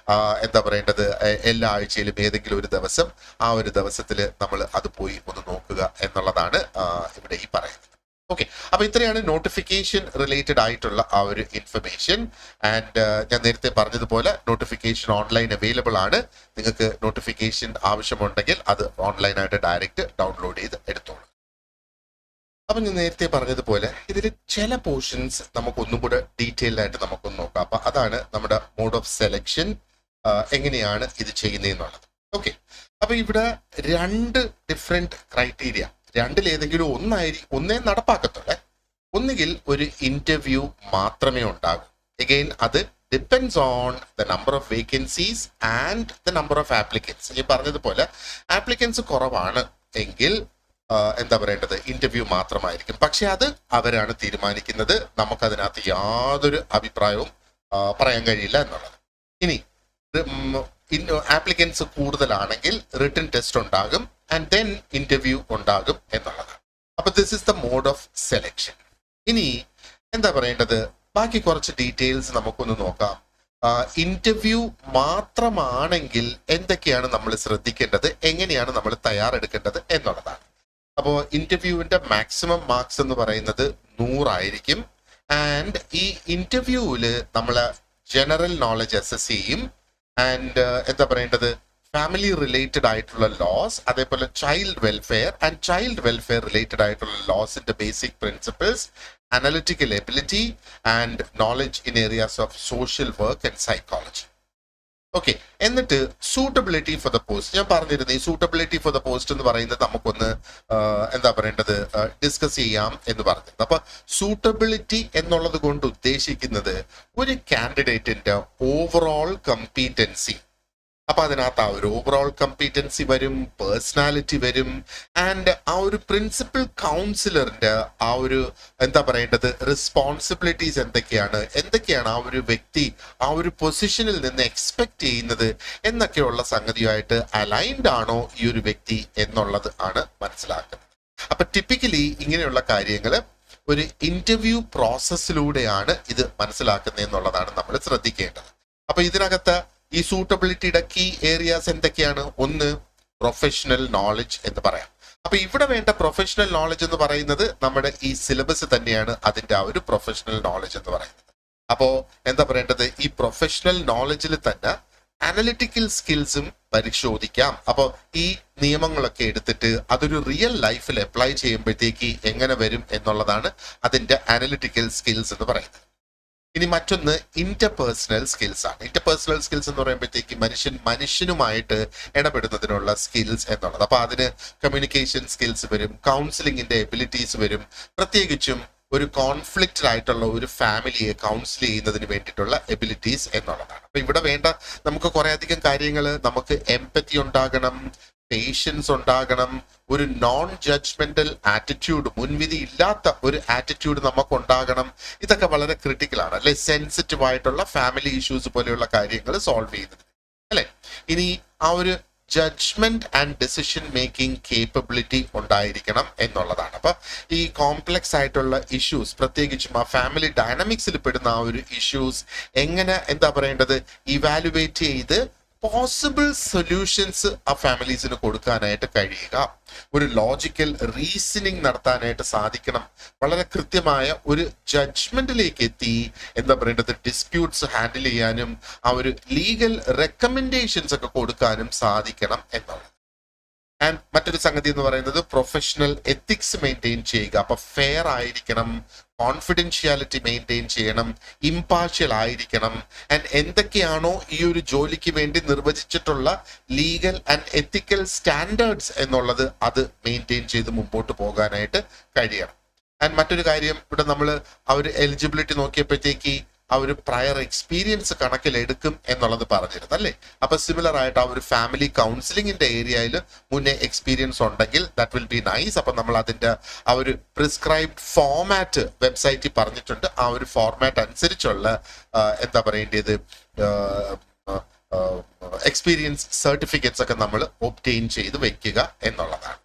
Speaker 1: എന്താ പറയേണ്ടത്, എല്ലാ ആഴ്ചയിലും ഏതെങ്കിലും ഒരു ദിവസം, ആ ഒരു ദിവസത്തിൽ നമ്മൾ അത് പോയി ഒന്ന് നോക്കുക എന്നുള്ളതാണ് ഇവിടെ ഈ പറയുന്നത്. ഓക്കെ, അപ്പൊ ഇത്രയാണ് നോട്ടിഫിക്കേഷൻ റിലേറ്റഡ് ആയിട്ടുള്ള ആ ഒരു ഇൻഫർമേഷൻ. ആൻഡ് ഞാൻ നേരത്തെ പറഞ്ഞതുപോലെ നോട്ടിഫിക്കേഷൻ ഓൺലൈൻ അവൈലബിൾ ആണ്. നിങ്ങൾക്ക് നോട്ടിഫിക്കേഷൻ ആവശ്യമുണ്ടെങ്കിൽ അത് ഓൺലൈനായിട്ട് ഡയറക്റ്റ് ഡൗൺലോഡ് ചെയ്ത് എടുത്തോളൂ. അപ്പൊ ഞാൻ നേരത്തെ പറഞ്ഞതുപോലെ ഇതിൽ ചില പോർഷൻസ് നമുക്ക് ഒന്നും കൂടെ ഡീറ്റെയിൽഡ് ആയിട്ട് നമുക്കൊന്ന് നോക്കാം. അപ്പൊ അതാണ് നമ്മുടെ മോഡ് ഓഫ് സെലക്ഷൻ, എങ്ങനെയാണ് ഇത് ചെയ്യുന്നതെന്നുള്ളത്. ഓക്കെ, അപ്പൊ ഇവിടെ രണ്ട് ഡിഫറെന്റ് ക്രൈറ്റീരിയ, രണ്ടിലേതെങ്കിലും ഒന്നേ നടപ്പാക്കത്തുള്ളേ. ഒന്നുകിൽ ഒരു ഇന്റർവ്യൂ മാത്രമേ ഉണ്ടാകൂ. എഗെയിൻ അത് depends on the number of vacancies and the number of applicants. ഈ പറഞ്ഞതുപോലെ ആപ്ലിക്കൻസ് കുറവാണ് എങ്കിൽ എന്താ പറയേണ്ടത്, ഇന്റർവ്യൂ മാത്രമായിരിക്കും. പക്ഷെ അത് അവരാണ് തീരുമാനിക്കുന്നത്. നമുക്കതിനകത്ത് യാതൊരു അഭിപ്രായവും പറയാൻ കഴിയില്ല എന്നുള്ളത്. ഇനി ആപ്ലിക്കൻസ് കൂടുതലാണെങ്കിൽ റിട്ടൺ ടെസ്റ്റ് ഉണ്ടാകും ആൻഡ് ദെൻ ഇന്റർവ്യൂ ഉണ്ടാകും എന്നുള്ളതാണ്. അപ്പൊ this is the mode of selection. ഇനി എന്താ പറയേണ്ടത്, ബാക്കി കുറച്ച് ഡീറ്റെയിൽസ് നമുക്കൊന്ന് നോക്കാം. ഇന്റർവ്യൂ മാത്രമാണെങ്കിൽ എന്തൊക്കെയാണ് നമ്മൾ ശ്രദ്ധിക്കേണ്ടത്, എങ്ങനെയാണ് നമ്മൾ തയ്യാറെടുക്കേണ്ടത് എന്നുള്ളതാണ്. അപ്പോൾ ഇന്റർവ്യൂവിന്റെ മാക്സിമം മാർക്സ് എന്ന് പറയുന്നത് 100 ആയിരിക്കും. ആൻഡ് ഈ ഇന്റർവ്യൂവിൽ നമ്മൾ ജനറൽ നോളജ് അസസ് ചെയ്യും. ആൻഡ് എന്താ പറയേണ്ടത്, ഫാമിലി റിലേറ്റഡ് ആയിട്ടുള്ള ലോസ്, അതേപോലെ ചൈൽഡ് വെൽഫെയർ റിലേറ്റഡ് ആയിട്ടുള്ള ലോസിന്റെ basic principles, analytical ability and knowledge in areas of social work and psychology. Okay, എന്നിട്ട് സൂട്ടബിലിറ്റി ഫോർ ദ പോസ്റ്റ്. ഞാൻ പറഞ്ഞിരുന്നു ഈ സൂട്ടബിലിറ്റി ഫോർ ദ പോസ്റ്റ് എന്ന് പറയുന്നത് നമുക്കൊന്ന് എന്താ പറയേണ്ടത് ഡിസ്കസ് ചെയ്യാം എന്ന് പറഞ്ഞത്. അപ്പൊ സൂട്ടബിലിറ്റി എന്നുള്ളത് കൊണ്ട് ഉദ്ദേശിക്കുന്നത് ഒരു കാൻഡിഡേറ്റിന്റെ ഓവറോൾ കമ്പീറ്റൻസി. അപ്പൊ അതിനകത്ത് ആ ഒരു ഓവറോൾ കമ്പീറ്റൻസി വരും, പേഴ്സണാലിറ്റി വരും, ആൻഡ് ആ ഒരു പ്രിൻസിപ്പൽ കൗൺസിലറിന്റെ ആ ഒരു എന്താ പറയേണ്ടത് റെസ്പോൺസിബിലിറ്റീസ് എന്തൊക്കെയാണ് ആ ഒരു വ്യക്തി ആ ഒരു പൊസിഷനിൽ നിന്ന് എക്സ്പെക്ട് ചെയ്യുന്നത് എന്നൊക്കെയുള്ള സംഗതിയായിട്ട് അലൈൻഡ് ആണോ ഈ ഒരു വ്യക്തി എന്നുള്ളത് ആണ് മനസ്സിലാക്കുന്നത്. അപ്പൊ ടിപ്പിക്കലി ഇങ്ങനെയുള്ള കാര്യങ്ങൾ ഒരു ഇന്റർവ്യൂ പ്രോസസ്സിലൂടെയാണ് ഇത് മനസ്സിലാക്കുന്നത് എന്നുള്ളതാണ് നമ്മൾ ശ്രദ്ധിക്കേണ്ടത്. അപ്പൊ ഇതിനകത്ത് ഈ സൂട്ടബിലിറ്റിയുടെ കീ ഏരിയാസ് എന്തൊക്കെയാണ്? ഒന്ന്, പ്രൊഫഷണൽ നോളജ് എന്ന് പറയാം. അപ്പൊ ഇവിടെ വേണ്ട പ്രൊഫഷണൽ നോളജ് എന്ന് പറയുന്നത് നമ്മുടെ ഈ സിലബസ് തന്നെയാണ് അതിന്റെ ആ ഒരു പ്രൊഫഷണൽ നോളജ് എന്ന് പറയുന്നത്. അപ്പോ എന്താ പറയേണ്ടത്, ഈ പ്രൊഫഷണൽ നോളജിൽ തന്നെ അനലിറ്റിക്കൽ സ്കിൽസും പരിശോധിക്കാം. അപ്പോൾ ഈ നിയമങ്ങളൊക്കെ എടുത്തിട്ട് അതൊരു റിയൽ ലൈഫിൽ അപ്ലൈ ചെയ്യുമ്പോഴത്തേക്ക് എങ്ങനെ വരും എന്നുള്ളതാണ് അതിന്റെ അനലിറ്റിക്കൽ സ്കിൽസ് എന്ന് പറയുന്നത്. ഇനി മറ്റൊന്ന് ഇന്റർപേഴ്സണൽ സ്കിൽസ് ആണ്. ഇന്റർപേഴ്സണൽ സ്കിൽസ് എന്ന് പറയുമ്പോഴത്തേക്ക് മനുഷ്യനുമായിട്ട് ഇടപെടുന്നതിനുള്ള സ്കിൽസ് എന്നുള്ളത്. അപ്പൊ അതിന് കമ്മ്യൂണിക്കേഷൻ സ്കിൽസ് വരും, കൗൺസിലിംഗിന്റെ എബിലിറ്റീസ് വരും, പ്രത്യേകിച്ചും ഒരു കോൺഫ്ലിക്റ്റഡ് ആയിട്ടുള്ള ഒരു ഫാമിലിയെ കൗൺസിൽ ചെയ്യുന്നതിന് വേണ്ടിയിട്ടുള്ള എബിലിറ്റീസ് എന്നുള്ളതാണ്. അപ്പൊ ഇവിടെ വേണ്ട നമുക്ക് കുറെ അധികം കാര്യങ്ങൾ, നമുക്ക് എംപതി ഉണ്ടാകണം, പേഷ്യൻസ് ഉണ്ടാകണം, ഒരു നോൺ ജഡ്ജ്മെന്റൽ ആറ്റിറ്റ്യൂഡ്, മുൻവിധി ഇല്ലാത്ത ഒരു ആറ്റിറ്റ്യൂഡ് നമുക്ക് ഉണ്ടാകണം. ഇതൊക്കെ വളരെ ക്രിട്ടിക്കൽ ആണ് അല്ലെ, സെൻസിറ്റീവ് ആയിട്ടുള്ള ഫാമിലി ഇഷ്യൂസ് പോലെയുള്ള കാര്യങ്ങൾ സോൾവ് ചെയ്യുന്നത് അല്ലെ. ഇനി ആ ഒരു judgement and decision making capability ഉണ്ടായിരിക്കണം എന്നുള്ളതാണ്. അപ്പൊ ഈ കോംപ്ലക്സ് ആയിട്ടുള്ള ഇഷ്യൂസ്, പ്രത്യേകിച്ചും ആ ഫാമിലി ഡൈനാമിക്സിൽ പെടുന്ന ആ ഒരു ഇഷ്യൂസ് എങ്ങനെ എന്താ പറയേണ്ടത് ഇവാലുവേറ്റ് ചെയ്ത് പോസിബിൾ സൊല്യൂഷൻസ് ആ ഫാമിലീസിന് കൊടുക്കാനായിട്ട് കഴിയുക, ഒരു ലോജിക്കൽ റീസണിങ് നടത്താനായിട്ട് സാധിക്കണം, വളരെ കൃത്യമായ ഒരു ജഡ്ജ്മെന്റിലേക്ക് എത്തി എന്താ പറയേണ്ടത് ഡിസ്പ്യൂട്ട്സ് ഹാൻഡിൽ ചെയ്യാനും ആ ഒരു ലീഗൽ റെക്കമെൻഡേഷൻസ് ഒക്കെ കൊടുക്കാനും സാധിക്കണം എന്നുള്ളത്. ആൻഡ് മറ്റൊരു സംഗതി എന്ന് പറയുന്നത് പ്രൊഫഷണൽ എത്തിക്സ് മെയിൻറ്റെയിൻ ചെയ്യുക. അപ്പൊ ഫെയർ ആയിരിക്കണം, കോൺഫിഡൻഷ്യാലിറ്റി മെയിൻറ്റെയിൻ ചെയ്യണം, ഇംപാർഷ്യൽ ആയിരിക്കണം. ആൻഡ് എന്തൊക്കെയാണോ ഈ ഒരു ജോലിക്ക് വേണ്ടി നിർവചിച്ചിട്ടുള്ള ലീഗൽ ആൻഡ് എത്തിക്കൽ സ്റ്റാൻഡേർഡ്സ് എന്നുള്ളത് അത് മെയിൻറ്റെയിൻ ചെയ്ത് മുമ്പോട്ട് പോകാനായിട്ട് കഴിയണം. ആൻഡ് മറ്റൊരു കാര്യം, ഇവിടെ നമ്മൾ ആ ഒരു എലിജിബിലിറ്റി നോക്കിയപ്പോഴത്തേക്ക് ആ ഒരു പ്രയർ എക്സ്പീരിയൻസ് കണക്കിലെടുക്കും എന്നുള്ളത് പറഞ്ഞിരുന്നു അല്ലേ. അപ്പൊ സിമിലർ ആയിട്ട് ആ ഒരു ഫാമിലി കൗൺസിലിംഗിന്റെ ഏരിയയിൽ മുന്നേ എക്സ്പീരിയൻസ് ഉണ്ടെങ്കിൽ ദാറ്റ് വിൽ ബി നൈസ്. അപ്പൊ നമ്മൾ അതിന്റെ ആ ഒരു പ്രിസ്ക്രൈബ്ഡ് ഫോർമാറ്റ് വെബ്സൈറ്റിൽ പറഞ്ഞിട്ടുണ്ട്. ആ ഒരു ഫോർമാറ്റ് അനുസരിച്ചുള്ള എന്താ പറയേണ്ടത് എക്സ്പീരിയൻസ് സർട്ടിഫിക്കറ്റ്സ് ഒക്കെ നമ്മൾ ഒബ്റ്റെയിൻ ചെയ്ത് വെക്കുക എന്നുള്ളതാണ്.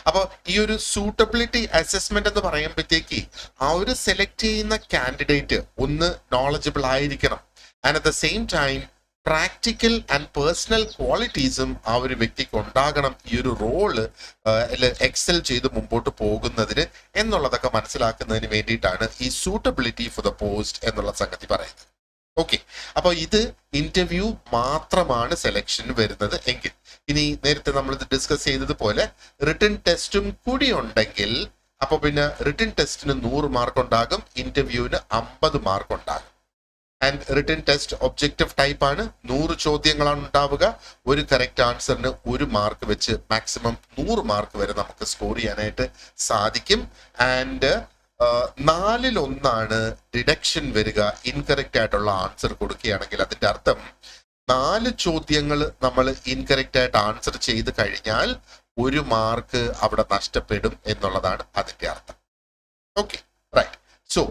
Speaker 1: അപ്പോൾ ഈ ഒരു സൂട്ടബിലിറ്റി അസസ്മെന്റ് എന്ന് പറയുമ്പോഴത്തേക്ക് ആ ഒരു സെലക്ട് ചെയ്യുന്ന കാൻഡിഡേറ്റ് ഒന്ന് നോളജബിൾ ആയിരിക്കണം, and at the same time practical and personal ക്വാളിറ്റീസും ആ ഒരു വ്യക്തിക്ക് ഉണ്ടാകണം ഈ ഒരു റോള് എക്സൽ ചെയ്ത് മുമ്പോട്ട് പോകുന്നതിന് എന്നുള്ളതൊക്കെ മനസ്സിലാക്കുന്നതിന് വേണ്ടിയിട്ടാണ് ഈ സൂട്ടബിലിറ്റി ഫോർ ദ പോസ്റ്റ് എന്നുള്ള സംഗതി പറയുന്നത്. ഓക്കെ, അപ്പൊ ഇത് ഇന്റർവ്യൂ മാത്രമാണ് സെലക്ഷന് വരുന്നത് എങ്കിൽ, ഇനി നേരത്തെ നമ്മൾ ഡിസ്കസ് ചെയ്തതുപോലെ റിട്ടൺ ടെസ്റ്റും കൂടി ഉണ്ടെങ്കിൽ അപ്പൊ പിന്നെ റിട്ടൺ ടെസ്റ്റിന് 100 മാർക്ക് ഉണ്ടാകും, ഇന്റർവ്യൂവിന് 50 മാർക്ക് ഉണ്ടാകും. And written test objective type ആണ്, 100 ചോദ്യങ്ങളാണ് ഉണ്ടാവുക. ഒരു കറക്റ്റ് ആൻസറിന് 1 മാർക്ക് വെച്ച് മാക്സിമം 100 മാർക്ക് വരെ നമുക്ക് സ്കോർ ചെയ്യാനായിട്ട് സാധിക്കും. ആൻഡ് 4/1 ഡിഡക്ഷൻ വരിക ഇൻകറക്റ്റ് ആയിട്ടുള്ള ആൻസർ കൊടുക്കുകയാണെങ്കിൽ. അതിന്റെ അർത്ഥം 4 ചോദ്യങ്ങൾ നമ്മൾ ഇൻകറക്റ്റ് ആയിട്ട് ആൻസർ ചെയ്ത് കഴിഞ്ഞാൽ 1 മാർക്ക് അവിടെ നഷ്ടപ്പെടും എന്നുള്ളതാണ് അതിന്റെ അർത്ഥം. Okay, right. സോ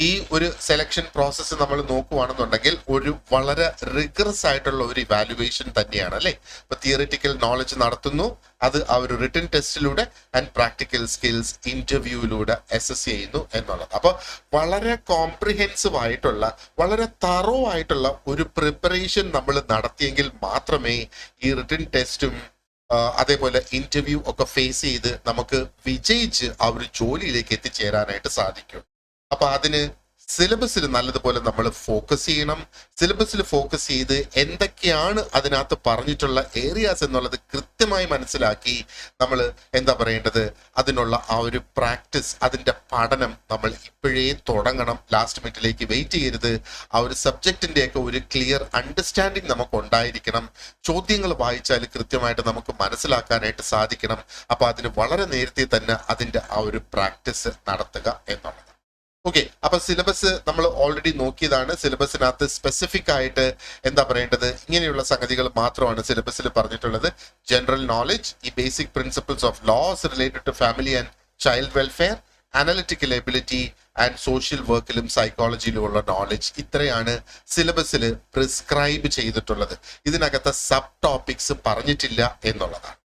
Speaker 1: ഈ ഒരു സെലക്ഷൻ പ്രോസസ്സ് നമ്മൾ നോക്കുകയാണെന്നുണ്ടെങ്കിൽ ഒരു വളരെ റിഗറസ് ആയിട്ടുള്ള ഒരു ഇവാലുവേഷൻ തന്നെയാണ് അല്ലെ. ഇപ്പൊ തിയറിറ്റിക്കൽ നോളജ് നടത്തുന്നു, അത് ആ ഒരു റിട്ടൺ ടെസ്റ്റിലൂടെ ആൻഡ് പ്രാക്ടിക്കൽ സ്കിൽസ് ഇന്റർവ്യൂയിലൂടെ അസസ് ചെയ്യുന്നു എന്നുള്ളത്. അപ്പൊ വളരെ കോംപ്രിഹെൻസീവ് ആയിട്ടുള്ള, വളരെ തറോ ആയിട്ടുള്ള ഒരു പ്രിപ്പറേഷൻ നമ്മൾ നടത്തിയെങ്കിൽ മാത്രമേ ഈ റിട്ടൺ ടെസ്റ്റും അതേപോലെ ഇന്റർവ്യൂ ഒക്കെ ഫേസ് ചെയ്ത് നമുക്ക് വിജയിച്ച് ആ ഒരു ജോലിയിലേക്ക് എത്തിച്ചേരാനായിട്ട് സാധിക്കും. അപ്പൊ അതിന് സിലബസിൽ നല്ലതുപോലെ നമ്മൾ ഫോക്കസ് ചെയ്യണം. സിലബസിൽ ഫോക്കസ് ചെയ്ത് എന്തൊക്കെയാണ് അതിനകത്ത് പറഞ്ഞിട്ടുള്ള ഏരിയാസ് എന്നുള്ളത് കൃത്യമായി മനസ്സിലാക്കി നമ്മൾ എന്താ പറയേണ്ടത്, അതിനുള്ള ആ ഒരു പ്രാക്ടീസ്, അതിന്റെ പഠനം നമ്മൾ ഇപ്പോഴേ തുടങ്ങണം. ലാസ്റ്റ് മിനിറ്റിലേക്ക് വെയിറ്റ് ചെയ്യരുത്. ആ ഒരു സബ്ജക്റ്റിന്റെയൊക്കെ ഒരു ക്ലിയർ അണ്ടർസ്റ്റാൻഡിങ് നമുക്ക് ഉണ്ടായിരിക്കണം. ചോദ്യങ്ങൾ വായിച്ചാൽ കൃത്യമായിട്ട് നമുക്ക് മനസ്സിലാക്കാനായിട്ട് സാധിക്കണം. അപ്പൊ അതിന് വളരെ നേരത്തെ തന്നെ അതിന്റെ ആ ഒരു പ്രാക്ടീസ് നടത്തുക എന്നുള്ളത്. ഓക്കെ, അപ്പൊ സിലബസ് നമ്മൾ ഓൾറെഡി നോക്കിയതാണ്. സിലബസിനകത്ത് സ്പെസിഫിക് ആയിട്ട് എന്താ പറയേണ്ടത്, ഇങ്ങനെയുള്ള സംഗതികൾ മാത്രമാണ് സിലബസിൽ പറഞ്ഞിട്ടുള്ളത്. ജനറൽ നോളജ്, ഈ basic principles of laws related to family and child welfare, analytical ability and social വർക്കിലും സൈക്കോളജിയിലുമുള്ള നോളജ്, ഇത്രയാണ് സിലബസിൽ പ്രിസ്ക്രൈബ് ചെയ്തിട്ടുള്ളത്. ഇതിനകത്ത് സബ് ടോപ്പിക്സ് പറഞ്ഞിട്ടില്ല എന്നുള്ളതാണ്.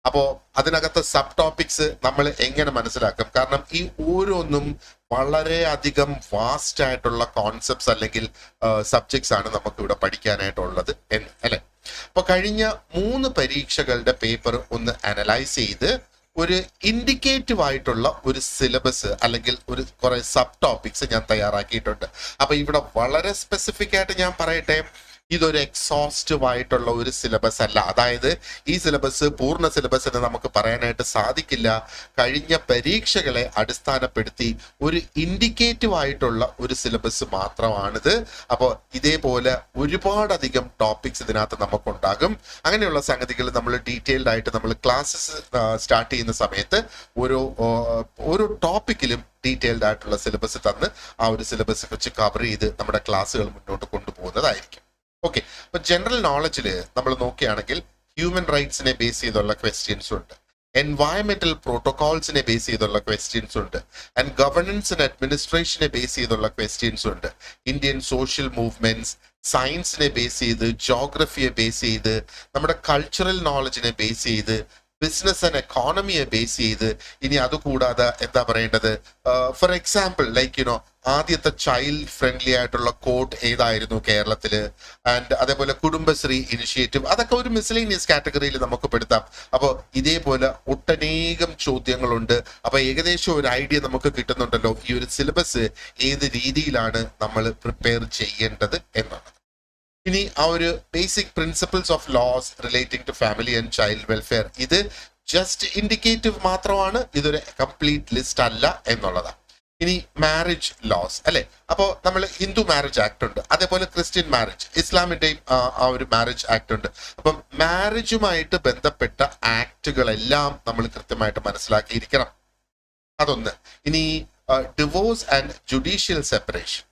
Speaker 1: അപ്പോ അതിനകത്ത് സബ് ടോപ്പിക്സ് നമ്മൾ എങ്ങനെ മനസ്സിലാക്കും? കാരണം ഈ ഓരോന്നും വളരെയധികം വാസ്റ്റ് ആയിട്ടുള്ള കോൺസെപ്റ്റ്സ് അല്ലെങ്കിൽ സബ്ജക്ട്സ് ആണ് നമുക്ക് ഇവിടെ പഠിക്കാനായിട്ടുള്ളത് അല്ലെ. അപ്പൊ കഴിഞ്ഞ 3 പരീക്ഷകളുടെ പേപ്പർ ഒന്ന് അനലൈസ് ചെയ്ത് ഒരു ഇൻഡിക്കേറ്റീവ് ആയിട്ടുള്ള ഒരു സിലബസ് അല്ലെങ്കിൽ ഒരു കുറെ സബ് ടോപ്പിക്സ് ഞാൻ തയ്യാറാക്കിയിട്ടുണ്ട്. അപ്പൊ ഇവിടെ വളരെ സ്പെസിഫിക് ആയിട്ട് ഞാൻ പറയട്ടെ, ഇതൊരു എക്സോസ്റ്റീവ് ആയിട്ടുള്ള ഒരു സിലബസ് അല്ല. അതായത് ഈ സിലബസ് പൂർണ്ണ സിലബസ് എന്ന് നമുക്ക് പറയാനായിട്ട് സാധിക്കില്ല. കഴിഞ്ഞ പരീക്ഷകളെ അടിസ്ഥാനപ്പെടുത്തി ഒരു ഇൻഡിക്കേറ്റീവ് ആയിട്ടുള്ള ഒരു സിലബസ് മാത്രമാണിത്. അപ്പോൾ ഇതേപോലെ ഒരുപാടധികം ടോപ്പിക്സ് ഇതിനകത്ത് നമുക്കുണ്ടാകും. അങ്ങനെയുള്ള സംഗതികൾ നമ്മൾ ഡീറ്റെയിൽഡ് ആയിട്ട് നമ്മൾ ക്ലാസ്സസ് സ്റ്റാർട്ട് ചെയ്യുന്ന സമയത്ത് ഓരോ ടോപ്പിക്കിലും ഡീറ്റെയിൽഡ് ആയിട്ടുള്ള സിലബസ് തന്ന് ആ ഒരു സിലബസ് വെച്ച് കവർ ചെയ്ത് നമ്മുടെ ക്ലാസ്സുകൾ മുന്നോട്ട് കൊണ്ടുപോകുന്നതായിരിക്കും. ഓക്കെ, അപ്പൊ ജനറൽ നോളജിൽ നമ്മൾ നോക്കുകയാണെങ്കിൽ ഹ്യൂമൻ റൈറ്റ്സിനെ ബേസ് ചെയ്തുള്ള ക്വസ്റ്റ്യൻസ് ഉണ്ട്, എൻവയറമെന്റൽ പ്രോട്ടോകോൾസിനെ ബേസ് ചെയ്തുള്ള ക്വസ്റ്റ്യൻസ് ഉണ്ട്, ആൻഡ് ഗവർണൻസ് ആൻഡ് അഡ്മിനിസ്ട്രേഷനെ ബേസ് ചെയ്തുള്ള ക്വസ്റ്റ്യൻസ് ഉണ്ട്, ഇന്ത്യൻ സോഷ്യൽ മൂവ്മെന്റ്സ്, സയൻസിനെ ബേസ് ചെയ്ത്, ജോഗ്രഫിയെ ബേസ് ചെയ്ത്, നമ്മുടെ കൾച്ചറൽ നോളജിനെ ബേസ് ചെയ്ത്, ബിസിനസ് ആൻഡ് എക്കോണമിയെ ബേസ് ചെയ്ത്, ഇനി അതുകൂടാതെ എന്താ പറയേണ്ടത്, ഫോർ എക്സാമ്പിൾ ലൈക്ക് ആദ്യത്തെ ചൈൽഡ് ഫ്രണ്ട്ലി ആയിട്ടുള്ള കോഡ് ഏതായിരുന്നു കേരളത്തില്, ആൻഡ് അതേപോലെ കുടുംബശ്രീ ഇനിഷ്യേറ്റീവ്, അതൊക്കെ ഒരു മിസ്ലേനിയസ് കാറ്റഗറിയിൽ നമുക്ക് പെടുത്താം. അപ്പോൾ ഇതേപോലെ ഒട്ടനേകം ചോദ്യങ്ങളുണ്ട്. അപ്പൊ ഏകദേശം ഒരു ഐഡിയ നമുക്ക് കിട്ടുന്നുണ്ടല്ലോ ഈ ഒരു സിലബസ് ഏത് രീതിയിലാണ് നമ്മൾ പ്രിപ്പയർ ചെയ്യേണ്ടത് എന്നുള്ളത്. ഇനി ആ ഒരു basic principles of laws relating to family and child welfare, ഇത് ജസ്റ്റ് ഇൻഡിക്കേറ്റീവ് മാത്രമാണ്, ഇതൊരു കംപ്ലീറ്റ് ലിസ്റ്റ് അല്ല എന്നുള്ളതാണ്. ഇനി മാരേജ് ലോസ് അല്ലെ, അപ്പോൾ നമ്മൾ ഹിന്ദു മാരേജ് ആക്ട് ഉണ്ട്, അതേപോലെ ക്രിസ്ത്യൻ മാരേജ്, ഇസ്ലാമിന്റെയും ആ ഒരു മാരേജ് ആക്ട് ഉണ്ട്. അപ്പം മാരേജുമായിട്ട് ബന്ധപ്പെട്ട ആക്ടുകളെല്ലാം നമ്മൾ കൃത്യമായിട്ട് മനസ്സിലാക്കിയിരിക്കണം. അതൊന്ന്. ഇനി divorce and judicial separation.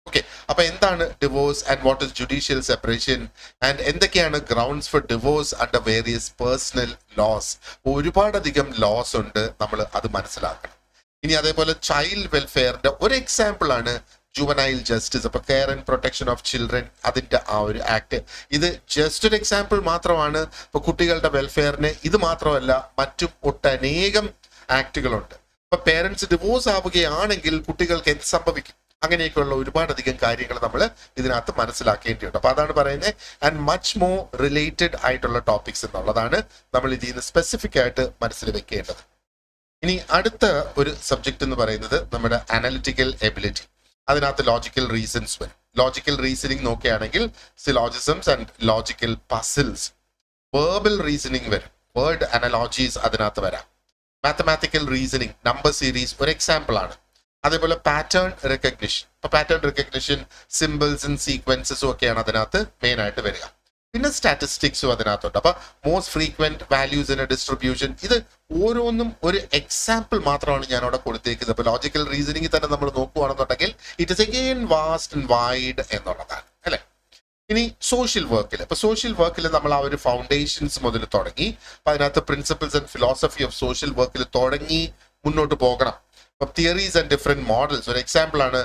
Speaker 1: Okay, അപ്പൊ എന്താണ് divorce and what is judicial separation and എന്തൊക്കെയാണ് grounds for divorce under various personal laws? ഒരുപാടധികം ലോസ് ഉണ്ട്, നമ്മൾ അത് മനസ്സിലാക്കണം. ഇനി അതേപോലെ ചൈൽഡ് വെൽഫെയറിന്റെ ഒരു എക്സാമ്പിൾ ആണ് ജുവനൈൽ ജസ്റ്റിസ്, അപ്പൊ care and protection of children, അതിന്റെ ആ ഒരു ആക്ട്. ഇത് ജസ്റ്റ് ഒരു എക്സാമ്പിൾ മാത്രമാണ്. ഇപ്പൊ കുട്ടികളുടെ വെൽഫെയറിന് ഇത് മാത്രമല്ല, മറ്റും ഒട്ടനേകം ആക്ടുകളുണ്ട്. ഇപ്പൊ പേരൻസ് ഡിവോഴ്സ് ആവുകയാണെങ്കിൽ കുട്ടികൾക്ക് എന്ത് സംഭവിക്കും? അങ്ങനെയൊക്കെയുള്ള ഒരുപാടധികം കാര്യങ്ങൾ നമ്മൾ ഇതിനകത്ത് മനസ്സിലാക്കേണ്ടിയുണ്ട്. അപ്പൊ അതാണ് പറയുന്നത് ആൻഡ് മച്ച് മോർ റിലേറ്റഡ് ആയിട്ടുള്ള ടോപ്പിക്സ് എന്നുള്ളതാണ് നമ്മൾ ഇതിൽ നിന്ന് സ്പെസിഫിക് ആയിട്ട് മനസ്സിൽ വെക്കേണ്ടത്. ഇനി അടുത്ത ഒരു സബ്ജക്ട് എന്ന് പറയുന്നത് നമ്മുടെ അനലിറ്റിക്കൽ എബിലിറ്റി. അതിനകത്ത് ലോജിക്കൽ റീസൺസ് വരും. ലോജിക്കൽ റീസണിങ് നോക്കുകയാണെങ്കിൽ syllogisms and logical puzzles. Verbal reasoning വരും, വേർഡ് അനലോജീസ് അതിനകത്ത് വരാം. മാത്തമാറ്റിക്കൽ റീസണിങ്, നമ്പർ സീരീസ് ഒരു എക്സാമ്പിൾ ആണ്. അതേപോലെ പാറ്റേൺ റെക്കഗ്നിഷൻ. ഇപ്പൊ പാറ്റേൺ റെക്കഗ്നിഷൻ സിമ്പിൾസും സീക്വൻസസും ഒക്കെയാണ് അതിനകത്ത് മെയിൻ ആയിട്ട് വരിക. പിന്നെ സ്റ്റാറ്റിസ്റ്റിക്സും അതിനകത്തുണ്ട്. അപ്പൊ most frequent values in a distribution, ഇത് ഓരോന്നും ഒരു എക്സാമ്പിൾ മാത്രമാണ് ഞാൻ അവിടെ കൊടുത്തേക്കുന്നത്. അപ്പൊ ലോജിക്കൽ റീസണിംഗ് തന്നെ നമ്മൾ നോക്കുകയാണെന്നുണ്ടെങ്കിൽ it is again vast and wide എന്നുള്ളതാണ് അല്ലെ. ഇനി സോഷ്യൽ വർക്കിൽ, ഇപ്പൊ സോഷ്യൽ വർക്കിൽ നമ്മൾ ആ ഒരു ഫൗണ്ടേഷൻസ് മുതൽ തുടങ്ങി, അപ്പൊ അതിനകത്ത് principles and philosophy of social വർക്കിൽ തുടങ്ങി മുന്നോട്ട് പോകണം. അപ്പൊ തിയറീസ് ആൻഡ് ഡിഫറെന്റ് മോഡൽസ്, ഒരു എക്സാമ്പിൾ ആണ്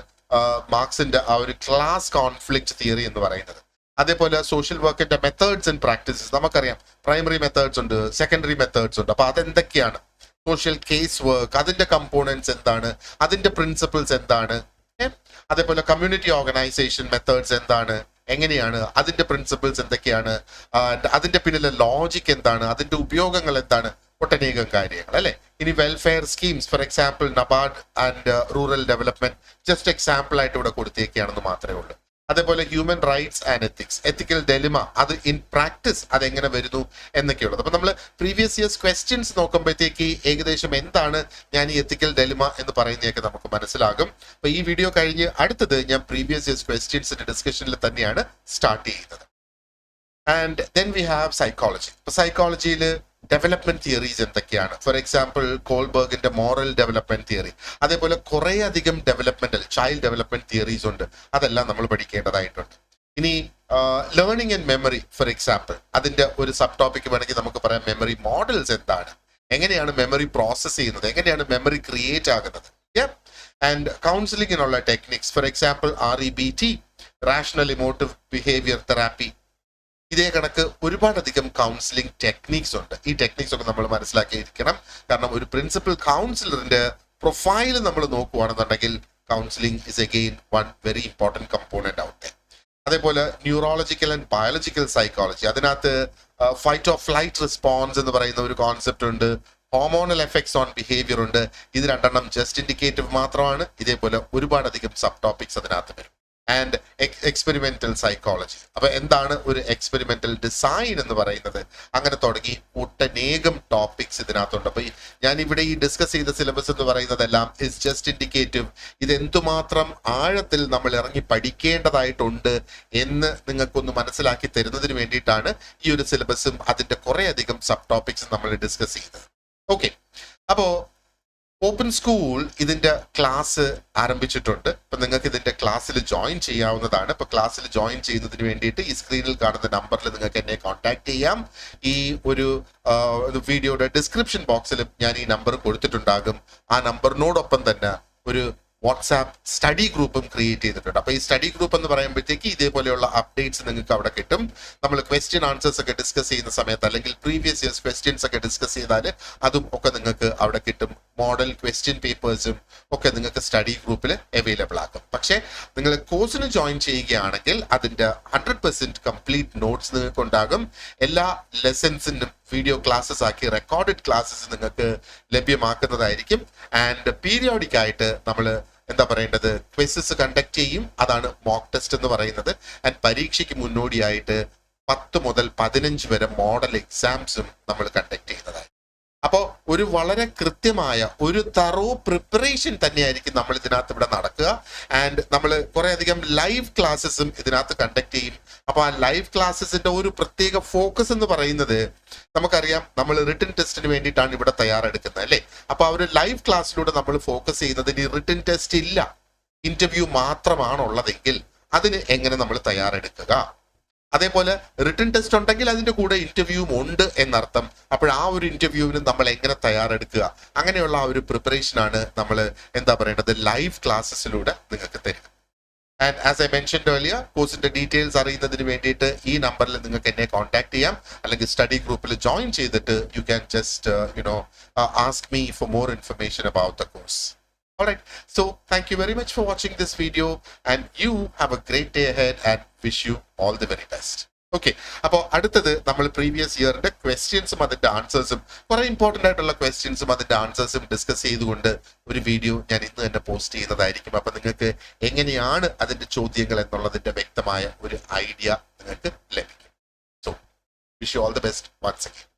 Speaker 1: മാർക്സിന്റെ ആ ഒരു ക്ലാസ് കോൺഫ്ലിക്റ്റ് തിയറി എന്ന് പറയുന്നത്. അതേപോലെ സോഷ്യൽ വർക്കിന്റെ മെത്തേഡ്സ് ആൻഡ് പ്രാക്ടീസസ് നമുക്കറിയാം. പ്രൈമറി മെത്തേഡ്സ് ഉണ്ട്, സെക്കൻഡറി മെത്തേഡ്സ് ഉണ്ട്. അപ്പൊ അതെന്തൊക്കെയാണ്? സോഷ്യൽ കേസ് വർക്ക്, അതിന്റെ കമ്പോണൻസ് എന്താണ്, അതിന്റെ പ്രിൻസിപ്പിൾസ് എന്താണ്, അതേപോലെ കമ്മ്യൂണിറ്റി ഓർഗനൈസേഷൻ മെത്തേഡ്സ് എന്താണ്, എങ്ങനെയാണ്, അതിന്റെ പ്രിൻസിപ്പിൾസ് എന്തൊക്കെയാണ്, അതിന്റെ പിന്നിലെ ലോജിക് എന്താണ്, അതിന്റെ ഉപയോഗങ്ങൾ എന്താണ്, ഒട്ടനേകം കാര്യങ്ങൾ അല്ലെ. ഇനി welfare schemes, for example NABARD and rural development, just example ആയിട്ട് ഇവിടെ കൊടുത്തേക്കാണെന്ന് മാത്രമേ ഉള്ളൂ. അതേപോലെ ഹ്യൂമൻ റൈറ്റ്സ് ആൻഡ് എത്തിക്സ്, എത്തിക്കൽ ഡെലിമ, അത് ഇൻ പ്രാക്ടീസ് അതെങ്ങനെ വരുന്നു എന്നൊക്കെയുള്ളത്. അപ്പൊ നമ്മൾ പ്രീവിയസ് ഇയേഴ്സ് ക്വസ്റ്റ്യൻസ് നോക്കുമ്പോഴത്തേക്ക് ഏകദേശം എന്താണ് ഞാൻ ഈ എത്തിക്കൽ ഡെലിമ എന്ന് പറയുന്നതൊക്കെ നമുക്ക് മനസ്സിലാകും. അപ്പൊ ഈ വീഡിയോ കഴിഞ്ഞ് അടുത്തത് ഞാൻ പ്രീവിയസ് ഇയേഴ്സ് ക്വസ്റ്റ്യൻസിന്റെ ഡിസ്കഷനിൽ തന്നെയാണ് സ്റ്റാർട്ട് ചെയ്യുന്നത്. And then we have psychology. ഇപ്പൊ സൈക്കോളജിയിൽ ഡെവലപ്മെന്റ് തിയറീസ് എന്തൊക്കെയാണ്? ഫോർ എക്സാമ്പിൾ കോൾബർഗിന്റെ മോറൽ ഡെവലപ്മെന്റ് തിയറി, അതേപോലെ കുറെ അധികം ഡെവലപ്മെന്റൽ ചൈൽഡ് ഡെവലപ്മെന്റ് തിയറീസ് ഉണ്ട്. അതെല്ലാം നമ്മൾ പഠിക്കേണ്ടതായിട്ടുണ്ട്. ഇനി learning and memory, for example അതിന്റെ ഒരു സബ് ടോപ്പിക് വേണമെങ്കിൽ നമുക്ക് പറയാം മെമ്മറി മോഡൽസ് എന്താണ്, എങ്ങനെയാണ് മെമ്മറി പ്രോസസ് ചെയ്യുന്നത്, എങ്ങനെയാണ് മെമ്മറി ക്രിയേറ്റ് ആകുന്നത്. ആൻഡ് കൗൺസിലിങ്ങിനുള്ള techniques, for example REBT, rational emotive behaviour therapy. ഇതേ കണക്ക് ഒരുപാടധികം കൗൺസിലിംഗ് ടെക്നിക്സ് ഉണ്ട്. ഈ ടെക്നിക്സ് ഒക്കെ നമ്മൾ മനസ്സിലാക്കിയിരിക്കണം. കാരണം ഒരു പ്രിൻസിപ്പൽ കൗൺസിലറിന്റെ പ്രൊഫൈൽ നമ്മൾ നോക്കുകയാണെന്നുണ്ടെങ്കിൽ counselling is again one very important component out there. അതേപോലെ ന്യൂറോളജിക്കൽ ആൻഡ് ബയോളജിക്കൽ സൈക്കോളജി, അതിനകത്ത് ഫൈറ്റ് ഓഫ് ഫ്ലൈറ്റ് റെസ്പോൺസ് എന്ന് പറയുന്ന ഒരു കോൺസെപ്റ്റ് ഉണ്ട്. ഹോർമോണൽ എഫക്ട്സ് ഓൺ ബിഹേവിയർ ഉണ്ട്. ഇത് രണ്ടെണ്ണം ജസ്റ്റ് ഇൻഡിക്കേറ്റീവ് മാത്രമാണ്. ഇതേപോലെ ഒരുപാടധികം സബ് ടോപ്പിക്സ് അതിനകത്ത് വരും. ആൻഡ് എക്സ്പെരിമെന്റൽ സൈക്കോളജി, അപ്പൊ എന്താണ് ഒരു എക്സ്പെരിമെന്റൽ ഡിസൈൻ എന്ന് പറയുന്നത്, അങ്ങനെ തുടങ്ങി ഒട്ടനേകം ടോപ്പിക്സ് ഇതിനകത്തുണ്ട്. അപ്പൊ ഞാൻ ഇവിടെ ഈ ഡിസ്കസ് ചെയ്ത സിലബസ് എന്ന് പറയുന്നതെല്ലാം ഇസ് ജസ്റ്റ് ഇൻഡിക്കേറ്റീവ്. ഇത് എന്തുമാത്രം ആഴത്തിൽ നമ്മൾ ഇറങ്ങി പഠിക്കേണ്ടതായിട്ടുണ്ട് എന്ന് നിങ്ങൾക്കൊന്ന് മനസ്സിലാക്കി തരുന്നതിന് വേണ്ടിയിട്ടാണ് ഈ ഒരു സിലബസും അതിന്റെ കുറെ അധികം സബ് ടോപ്പിക്സും നമ്മൾ ഡിസ്കസ് ചെയ്യുന്നത്. ഓക്കെ, അപ്പോ ഓപ്പൺ സ്കൂൾ ഇതിന്റെ ക്ലാസ് ആരംഭിച്ചിട്ടുണ്ട്. ഇപ്പൊ നിങ്ങൾക്ക് ഇതിന്റെ ക്ലാസ്സിൽ ജോയിൻ ചെയ്യാവുന്നതാണ്. ഇപ്പൊ ക്ലാസ്സിൽ ജോയിൻ ചെയ്യുന്നതിന് വേണ്ടിയിട്ട് ഈ സ്ക്രീനിൽ കാണുന്ന നമ്പറിൽ നിങ്ങൾക്ക് എന്നെ കോൺടാക്ട് ചെയ്യാം. ഈ ഒരു വീഡിയോയുടെ ഡിസ്ക്രിപ്ഷൻ ബോക്സിലും ഞാൻ ഈ നമ്പർ കൊടുത്തിട്ടുണ്ടാകും. ആ നമ്പറിനോടൊപ്പം തന്നെ ഒരു വാട്സാപ്പ് സ്റ്റഡി ഗ്രൂപ്പും ക്രിയേറ്റ് ചെയ്തിട്ടുണ്ട്. അപ്പൊ ഈ സ്റ്റഡി ഗ്രൂപ്പ് എന്ന് പറയുമ്പോഴത്തേക്ക് ഇതേപോലെയുള്ള അപ്ഡേറ്റ്സ് നിങ്ങൾക്ക് അവിടെ കിട്ടും. നമ്മൾ ക്വസ്റ്റ്യൻ ആൻസേഴ്സ് ഒക്കെ ഡിസ്കസ് ചെയ്യുന്ന സമയത്ത് അല്ലെങ്കിൽ പ്രീവിയസ് ഇയേഴ്സ് ക്വസ്റ്റ്യൻസ് ഒക്കെ ഡിസ്കസ് ചെയ്താൽ അതും ഒക്കെ നിങ്ങൾക്ക് അവിടെ കിട്ടും. മോഡൽ ക്വസ്റ്റ്യൻ പേപ്പേഴ്സും ഒക്കെ നിങ്ങൾക്ക് സ്റ്റഡി ഗ്രൂപ്പിൽ അവൈലബിൾ ആക്കും. പക്ഷേ നിങ്ങൾ കോഴ്സിന് ജോയിൻ ചെയ്യുകയാണെങ്കിൽ അതിന്റെ 100% കംപ്ലീറ്റ് നോട്ട്സ് നിങ്ങൾക്ക് ഉണ്ടാകും. എല്ലാ ലെസൺസിനും വീഡിയോ ക്ലാസ്സസ് ആക്കി റെക്കോർഡഡ് ക്ലാസ്സസ് നിങ്ങൾക്ക് ലഭ്യമാക്കുന്നതായിരിക്കും. ആൻഡ് പീരിയോഡിക് ആയിട്ട് നമ്മൾ എന്താ പറയേണ്ടത് ക്വിസസ് കണ്ടക്ട് ചെയ്യും. അതാണ് മോക്ക് ടെസ്റ്റ് എന്ന് പറയുന്നത്. ആൻഡ് പരീക്ഷയ്ക്ക് മുന്നോടിയായിട്ട് 10 മുതൽ 15 വരെ മോഡൽ എക്സാംസും നമ്മൾ കണ്ടക്ട് ചെയ്യുന്നതായി. അപ്പോൾ ഒരു വളരെ കൃത്യമായ ഒരു തറോ പ്രിപ്പറേഷൻ തന്നെയായിരിക്കും നമ്മൾ ഇതിനകത്ത് ഇവിടെ നടക്കുക. ആൻഡ് നമ്മൾ കുറെ അധികം ലൈവ് ക്ലാസ്സസും ഇതിനകത്ത് കണ്ടക്ട് ചെയ്യും. അപ്പൊ ആ ലൈവ് ക്ലാസ്സസിന്റെ ഒരു പ്രത്യേക ഫോക്കസ് എന്ന് പറയുന്നത് നമുക്കറിയാം, നമ്മൾ റിട്ടൺ ടെസ്റ്റിന് വേണ്ടിയിട്ടാണ് ഇവിടെ തയ്യാറെടുക്കുന്നത് അല്ലേ. അപ്പൊ ആ ഒരു ലൈവ് ക്ലാസ്സിലൂടെ നമ്മൾ ഫോക്കസ് ചെയ്യുന്നത് ഇനി റിട്ടൺ ടെസ്റ്റ് ഇല്ല, ഇന്റർവ്യൂ മാത്രമാണുള്ളതെങ്കിൽ അതിന് എങ്ങനെ നമ്മൾ തയ്യാറെടുക്കുക. അതേപോലെ റിട്ടൺ ടെസ്റ്റ് ഉണ്ടെങ്കിൽ അതിന്റെ കൂടെ ഇന്റർവ്യൂവും ഉണ്ട് എന്നർത്ഥം. അപ്പോൾ ആ ഒരു ഇന്റർവ്യൂവിന് നമ്മൾ എങ്ങനെ തയ്യാറെടുക്കുക, അങ്ങനെയുള്ള ആ ഒരു പ്രിപ്പറേഷൻ ആണ് നമ്മൾ എന്താ പറയേണ്ടത് ലൈവ് ക്ലാസ്സസിലൂടെ നിങ്ങൾക്ക് തരുന്നത്. And as I mentioned earlier, കോഴ്സിന്റെ ഡീറ്റെയിൽസ് അറിയുന്നതിന് വേണ്ടിയിട്ട് ഈ നമ്പറിൽ നിങ്ങൾക്ക് എന്നെ കോൺടാക്ട് ചെയ്യാം. അല്ലെങ്കിൽ സ്റ്റഡി ഗ്രൂപ്പിൽ ജോയിൻ ചെയ്തിട്ട് you can just ask me for more information about the course. Alright, so thank you very much for watching this video and you have a great day ahead and wish you all the very best. Okay, അപ്പോൾ അടുത്തത് നമ്മൾ previous ഇയറിന്റെ ക്വസ്റ്റ്യൻസും അതിന്റെ ആൻസേഴ്സും കുറെ important ആയിട്ടുള്ള ക്വസ്റ്റ്യൻസും അതിന്റെ ആൻസേഴ്സും discuss ചെയ്തുകൊണ്ട് ഒരു വീഡിയോ ഞാൻ ഇന്ന് തന്നെ പോസ്റ്റ് ചെയ്യുന്നതായിരിക്കും. അപ്പൊ നിങ്ങൾക്ക് എങ്ങനെയാണ് അതിന്റെ ചോദ്യങ്ങൾ എന്നുള്ളതിന്റെ വ്യക്തമായ ഒരു ഐഡിയ നിങ്ങൾക്ക് ലഭിക്കും. So wish you all the best once again.